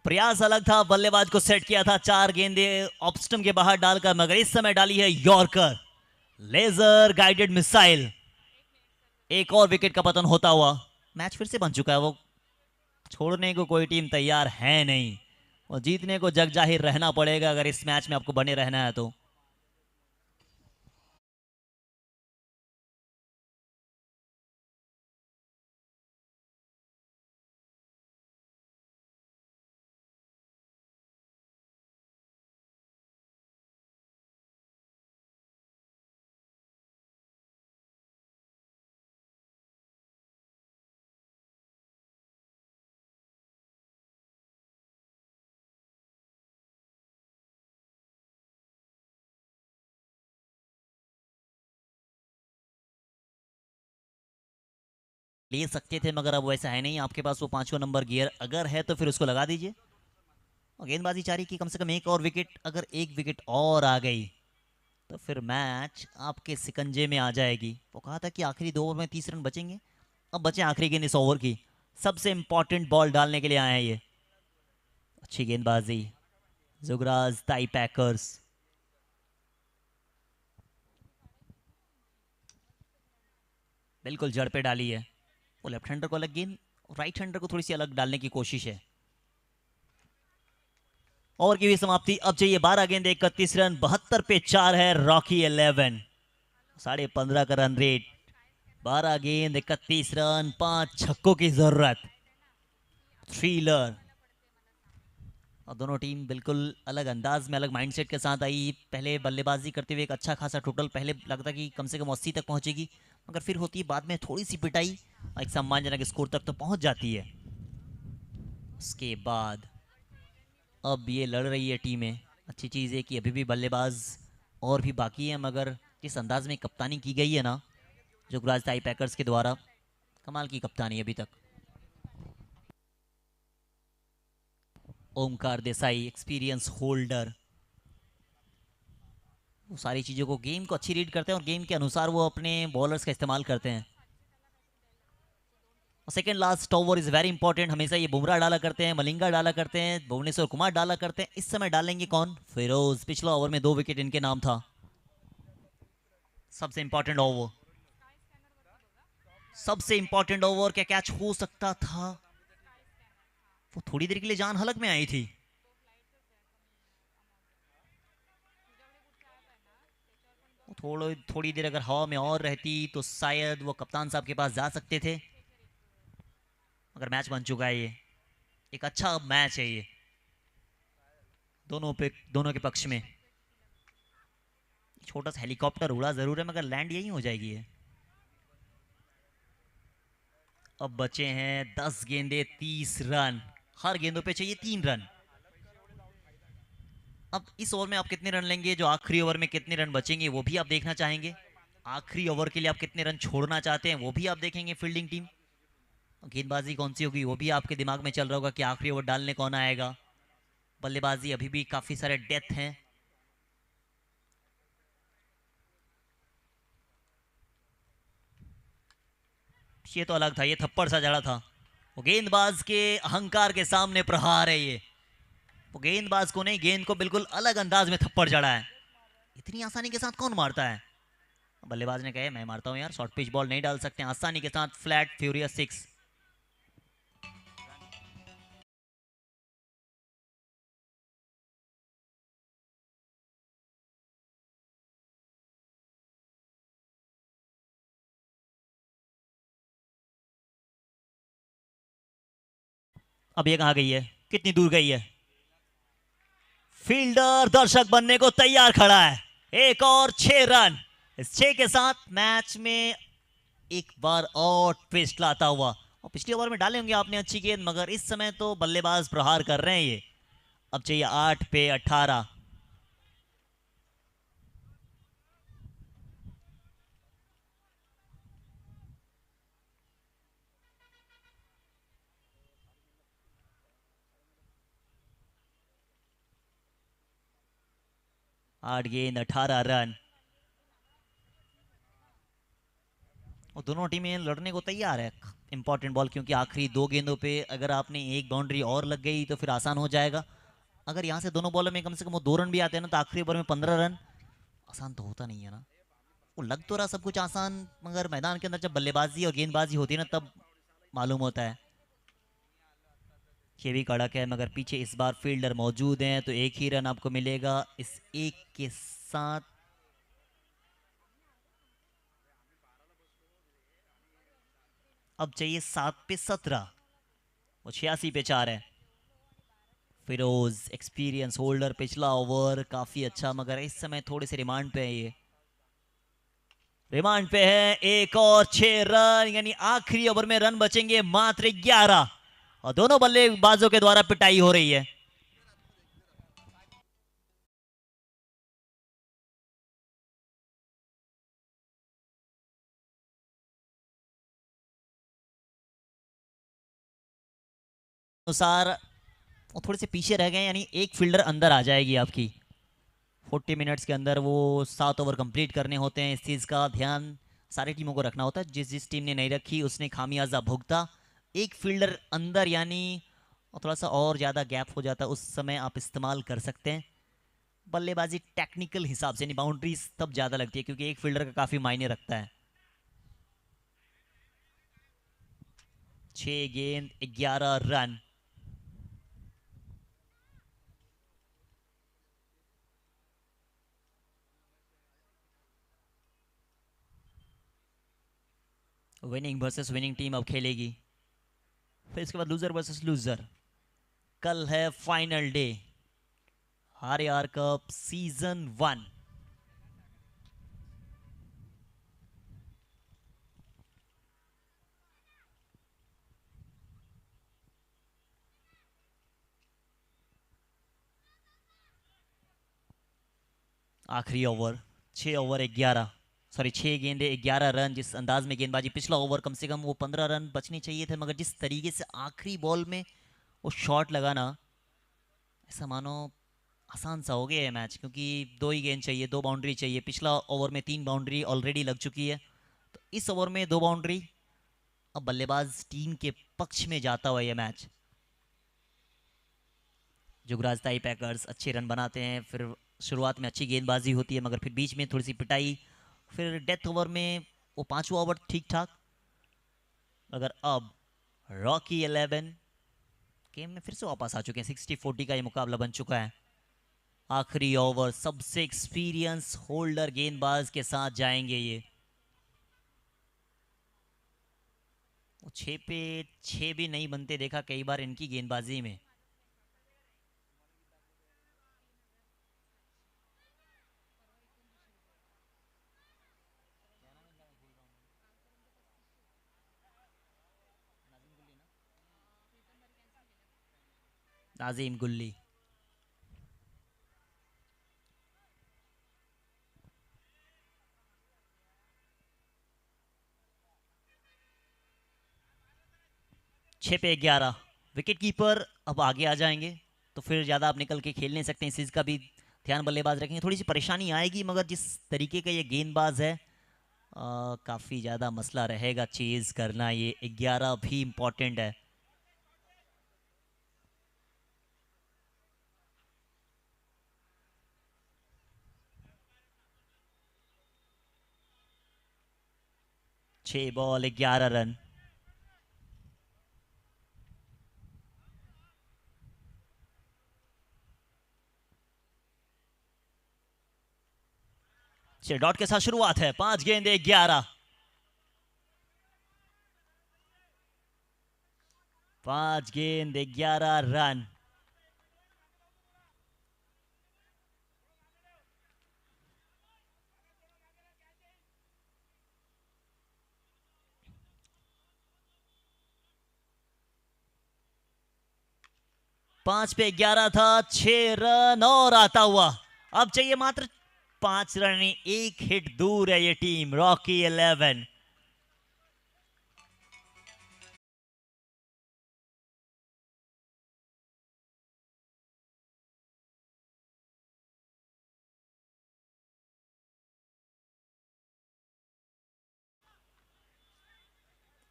प्रयास अलग था, बल्लेबाज को सेट किया था, 4 गेंदे ऑफ स्टंप के बाहर डालकर, मगर इस समय डाली है यॉर्कर, लेजर गाइडेड मिसाइल। एक और विकेट का पतन होता हुआ मैच फिर से बन चुका है। वो छोड़ने को कोई टीम तैयार है नहीं, और जीतने को जग जाहिर रहना पड़ेगा अगर इस मैच में आपको बने रहना है तो। ले सकते थे मगर अब वैसा है नहीं, आपके पास वो 5वां नंबर गियर अगर है तो फिर उसको लगा दीजिए, और गेंदबाजी चाह रही कि कम से कम एक और विकेट, अगर एक विकेट और आ गई तो फिर मैच आपके सिकंजे में आ जाएगी। वो कहा था कि आखिरी 2 ओवर में 30 रन बचेंगे, अब बचे आखिरी गेंद इस ओवर की। सबसे इंपॉर्टेंट बॉल डालने के लिए आए हैं ये। अच्छी गेंदबाजी जुगराज ताई पैकर्स। बिल्कुल जड़ पे डाली है। वो लेफ्ट हैंडर को अलग गेंद, राइट हैंडर को थोड़ी सी अलग डालने की कोशिश है। ओवर की भी समाप्ति। अब चाहिए 12 गेंद 31 रन। 72 पे 4 है रॉकी 11। 15.5 का रन रेट, 12 गेंद 31 रन, 5 छक्कों की जरूरत, थ्रिलर। और दोनों टीम बिल्कुल अलग अंदाज में, अलग माइंडसेट के साथ आई। पहले बल्लेबाजी करते हुए एक अच्छा खासा टोटल पहले लगता कि कम से कम 80 तक पहुंचेगी, मगर फिर होती है बाद में थोड़ी सी पिटाई और एक सम्मानजनक स्कोर तक तो पहुंच जाती है। उसके बाद अब ये लड़ रही है टीमें। अच्छी चीज़ है कि अभी भी बल्लेबाज और भी बाकी है, मगर जिस अंदाज में कप्तानी की गई है ना जुगराज ताई पैकर्स के द्वारा, कमाल की कप्तानी अभी तक। ओमकार देसाई एक्सपीरियंस होल्डर, वो सारी चीज़ों को, गेम को अच्छी रीड करते हैं और गेम के अनुसार वो अपने बॉलर्स का इस्तेमाल करते हैं। Second last over is very important. हमेशा ये बुमराह डाला करते हैं, मलिंगा डाला करते हैं, भुवनेश्वर कुमार डाला करते हैं। इस समय डालेंगे कौन? फिरोज। पिछला ओवर में 2 विकेट इनके नाम था। सबसे इंपॉर्टेंट ओवर, सबसे इंपॉर्टेंट ओवर। क्या कैच हो सकता था? वो थोड़ी देर के लिए जान हलक में आई थी। थोड़ी देर अगर हवा में और रहती तो शायद वो कप्तान साहब के पास जा सकते थे, मगर मैच बन चुका है। ये एक अच्छा मैच है ये दोनों के पक्ष में। छोटा सा हेलीकॉप्टर उड़ा जरूर है, मगर लैंड यही हो जाएगी ये। अब बचे हैं 10 गेंदे 30 रन। हर गेंदों पे चाहिए 3 रन। अब इस ओवर में आप कितने रन लेंगे, जो आखिरी ओवर में कितने रन बचेंगे वो भी आप देखना चाहेंगे। आखिरी ओवर के लिए आप कितने रन छोड़ना चाहते हैं वो भी आप देखेंगे। फील्डिंग टीम, गेंदबाजी कौन सी होगी वो भी आपके दिमाग में चल रहा होगा कि आखिरी ओवर डालने कौन आएगा। बल्लेबाजी अभी भी काफी सारे डेथ हैं। ये तो अलग था, ये थप्पड़ सा जड़ा था। वो गेंदबाज के अहंकार के सामने प्रहार है ये। वो गेंदबाज को नहीं, गेंद को बिल्कुल अलग अंदाज में थप्पड़ जड़ा है। इतनी आसानी के साथ कौन मारता है? बल्लेबाज ने कहा मैं मारता हूं यार, शॉर्ट पिच बॉल नहीं डाल सकते आसानी के साथ। Flat furious 6। अब ये कहां गई है, कितनी दूर गई है? फील्डर दर्शक बनने को तैयार खड़ा है। एक और 6 रन। इस 6 के साथ मैच में एक बार और ट्विस्ट लाता हुआ। और पिछले ओवर में डाले होंगे आपने अच्छी गेंद, मगर इस समय तो बल्लेबाज प्रहार कर रहे हैं ये। अब चाहिए 8 पे 18। आठ गेंद 18 रन। और दोनों टीमें लड़ने को तैयार है इंपॉर्टेंट बॉल, क्योंकि आखिरी 2 गेंदों पे अगर आपने एक बाउंड्री और लग गई तो फिर आसान हो जाएगा। अगर यहाँ से दोनों बॉलर में कम से कम वो 2 रन भी आते हैं ना, तो आखिरी ओवर में 15 रन आसान तो होता नहीं है ना। वो लग तो रहा सब कुछ आसान, मगर मैदान के अंदर जब बल्लेबाजी और गेंदबाजी होती है ना, तब मालूम होता है। ये भी कड़क है, मगर पीछे इस बार फील्डर मौजूद हैं तो एक ही रन आपको मिलेगा इस एक के साथ। अब चाहिए 7 पे 17। वो 86 पे 4 है। Firoz experience holder. पिछला ओवर काफी अच्छा, मगर इस समय थोड़े से रिमांड पे है ये। रिमांड पे है। एक और 6 रन, यानी आखिरी ओवर में रन बचेंगे मात्र 11 और दोनों बल्लेबाजों के द्वारा पिटाई हो रही है। अनुसार वो थोड़े से पीछे रह गए, यानी एक फील्डर अंदर आ जाएगी आपकी। 40 मिनट्स के अंदर वो 7 ओवर कंप्लीट करने होते हैं। इस चीज़ का ध्यान सारी टीमों को रखना होता है। जिस जिस टीम ने नहीं रखी उसने खामियाजा भुगता। एक फील्डर अंदर यानी थोड़ा सा और ज़्यादा गैप हो जाता, उस समय आप इस्तेमाल कर सकते हैं। बल्लेबाजी टेक्निकल हिसाब से, यानी बाउंड्रीज तब ज़्यादा लगती है क्योंकि एक फील्डर का काफ़ी मायने रखता है। 6 गेंद 11 run. Winning versus winning team अब खेलेगी। फिर इसके बाद लूजर वर्सेस लूजर। कल है final day RR cup season 1। आखिरी ओवर 6 ओवर 11, सॉरी 6 गेंदे 11 रन। जिस अंदाज में गेंदबाजी, पिछला ओवर कम से कम वो 15 रन बचने चाहिए थे, मगर जिस तरीके से आखिरी बॉल में वो शॉट लगाना, ऐसा मानो आसान सा हो गया है मैच, क्योंकि 2 ही गेंद चाहिए, 2 बाउंड्री चाहिए। पिछला ओवर में 3 बाउंड्री ऑलरेडी लग चुकी है, तो इस ओवर में 2 बाउंड्री। अब बल्लेबाज टीम के पक्ष में जाता हुआ यह मैच। जुगराज ताई पैकर्स अच्छे रन बनाते हैं, फिर शुरुआत में अच्छी गेंदबाजी होती है, मगर फिर बीच में थोड़ी सी पिटाई, फिर डेथ ओवर में वो 5वां ओवर ठीक ठाक। मगर अब रॉकी 11 गेम में फिर से वापस आ चुके हैं। 60-40 का ये मुकाबला बन चुका है। आखिरी ओवर सबसे एक्सपीरियंस होल्डर गेंदबाज के साथ जाएंगे ये। वो 6 पे 6 भी नहीं बनते देखा कई बार इनकी गेंदबाजी में। नाजीम गुल्ली। छः पे 11। विकेट कीपर अब आगे आ जाएंगे, तो फिर ज़्यादा आप निकल के खेल नहीं सकते। इस चीज़ का भी ध्यान बल्लेबाज रखेंगे। थोड़ी सी परेशानी आएगी, मगर जिस तरीके का ये गेंदबाज है, काफ़ी ज़्यादा मसला रहेगा चेज़ करना। ये 11 भी इम्पॉर्टेंट है। छः बॉल 11 रन। डॉट के साथ शुरुआत है। 5 गेंदे 11। 5 गेंद 11 रन। पांच पे 11 था, 6 रन और आता हुआ। अब चाहिए मात्र 5 रन, 1 हिट दूर है ये टीम रॉकी 11।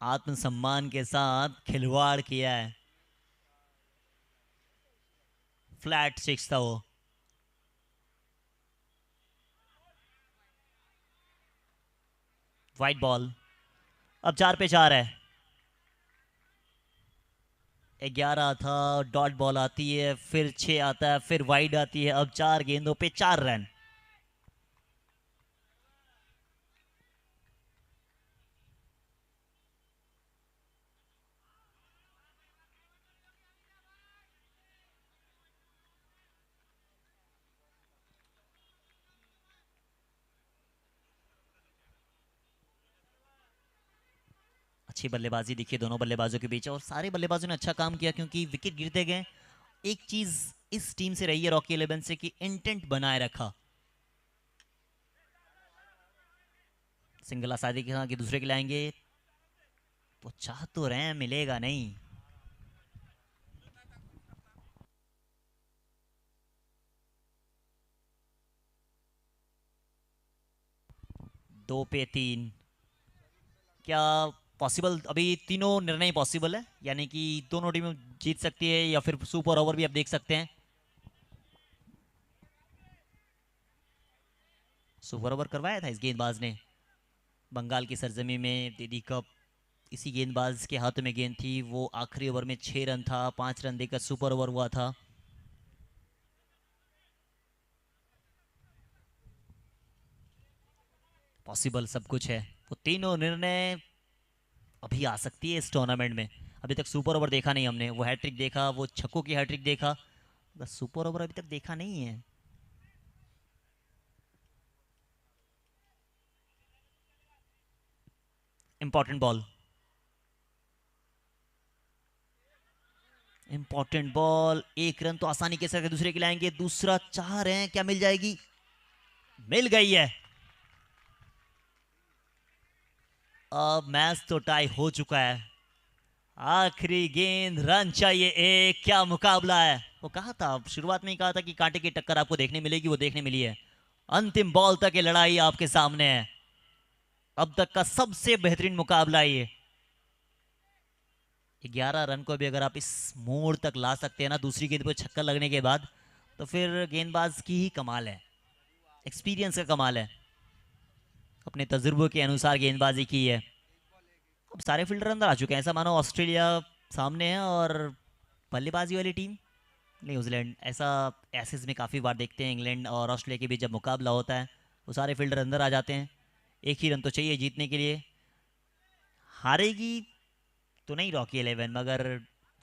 आत्मसम्मान के साथ खिलवाड़ किया है। फ्लैट 6 था वो। White ball. अब 4 पे 4 है। 11 था, डॉट बॉल आती है, फिर 6 आता है, फिर वाइड आती है। अब 4 गेंदों पे 4 रन। अच्छी बल्लेबाजी दिखी दोनों बल्लेबाजों के बीच, और सारे बल्लेबाजों ने अच्छा काम किया क्योंकि विकेट गिरते गए। एक चीज इस टीम से रही है रॉकी 11 से कि इंटेंट बनाए रखा। सिंगल आसादी के साथ कि दूसरे के लाएंगे तो चाह तो रहे हैं, मिलेगा नहीं। 2 पे 3। क्या पॉसिबल, अभी तीनों निर्णय पॉसिबल है, यानी कि दोनों टीमें जीत सकती है या फिर सुपर ओवर भी आप देख सकते हैं। सुपर ओवर करवाया था इस गेंदबाज ने बंगाल की सरजमी में दीदी कप। इसी गेंदबाज के हाथ में गेंद थी, वो आखिरी ओवर में 6 रन था, 5 रन देकर सुपर ओवर हुआ था। पॉसिबल सब कुछ है, वो तीनों निर्णय अभी आ सकती है इस टूर्नामेंट में। अभी तक सुपर ओवर देखा नहीं हमने, वो हैट्रिक देखा, वो छक्कों की हैट्रिक देखा, बस सुपर ओवर अभी तक देखा नहीं है। Important ball, important ball. 1 run तो आसानी के साथ दूसरे के लाएंगे, दूसरा 4 है, क्या मिल जाएगी? मिल गई है। अब मैच तो टाई हो चुका है, आखिरी गेंद, रन चाहिए एक। क्या मुकाबला है, वो कहा था, शुरुआत में ही कहा था कि कांटे की टक्कर आपको देखने मिलेगी, वो देखने मिली है। अंतिम बॉल तक ये लड़ाई आपके सामने है, अब तक का सबसे बेहतरीन मुकाबला ये। 11 रन को भी अगर आप इस मोड़ तक ला सकते हैं ना, दूसरी गेंद पर छक्का लगने के बाद, तो फिर गेंदबाज की ही कमाल है, एक्सपीरियंस का कमाल है, अपने तजुर्बे के अनुसार गेंदबाजी की है। अब सारे फील्डर अंदर आ चुके हैं, ऐसा मानो ऑस्ट्रेलिया सामने है और बल्लेबाजी वाली टीम न्यूजीलैंड। ऐसा एसेस में काफ़ी बार देखते हैं, इंग्लैंड और ऑस्ट्रेलिया के बीच जब मुकाबला होता है वो सारे फील्डर अंदर आ जाते हैं। एक ही रन तो चाहिए जीतने के लिए। हारेगी तो नहीं रॉकी 11, मगर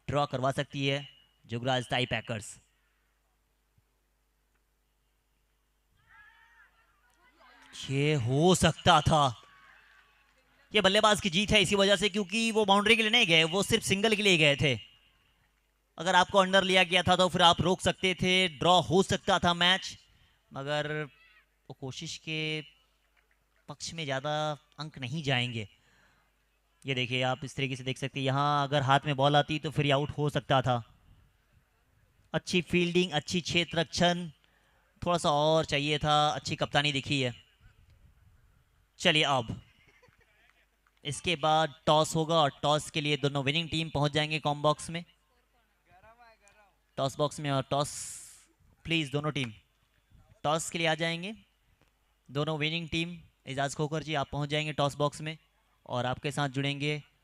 ड्रॉ करवा सकती है जुगराज टाई पैकर्स। ये हो सकता था, ये बल्लेबाज की जीत है इसी वजह से, क्योंकि वो बाउंड्री के लिए नहीं गए, वो सिर्फ सिंगल के लिए गए थे। अगर आपको अंडर लिया गया था तो फिर आप रोक सकते थे, ड्रॉ हो सकता था मैच, मगर वो कोशिश के पक्ष में ज़्यादा अंक नहीं जाएंगे। ये देखिए, आप इस तरीके से देख सकते हैं, यहाँ अगर हाथ में बॉल आती तो फिर आउट हो सकता था। अच्छी फील्डिंग, अच्छी क्षेत्र रक्षण, थोड़ा सा और चाहिए था, अच्छी कप्तानी दिखी है। चलिए, अब इसके बाद टॉस होगा और टॉस के लिए दोनों विनिंग टीम पहुंच जाएंगे कॉम बॉक्स में, टॉस बॉक्स में। और टॉस प्लीज़ दोनों टीम टॉस के लिए आ जाएंगे। दोनों विनिंग टीम, एजाज खोकर जी आप पहुंच जाएंगे टॉस बॉक्स में, और आपके साथ जुड़ेंगे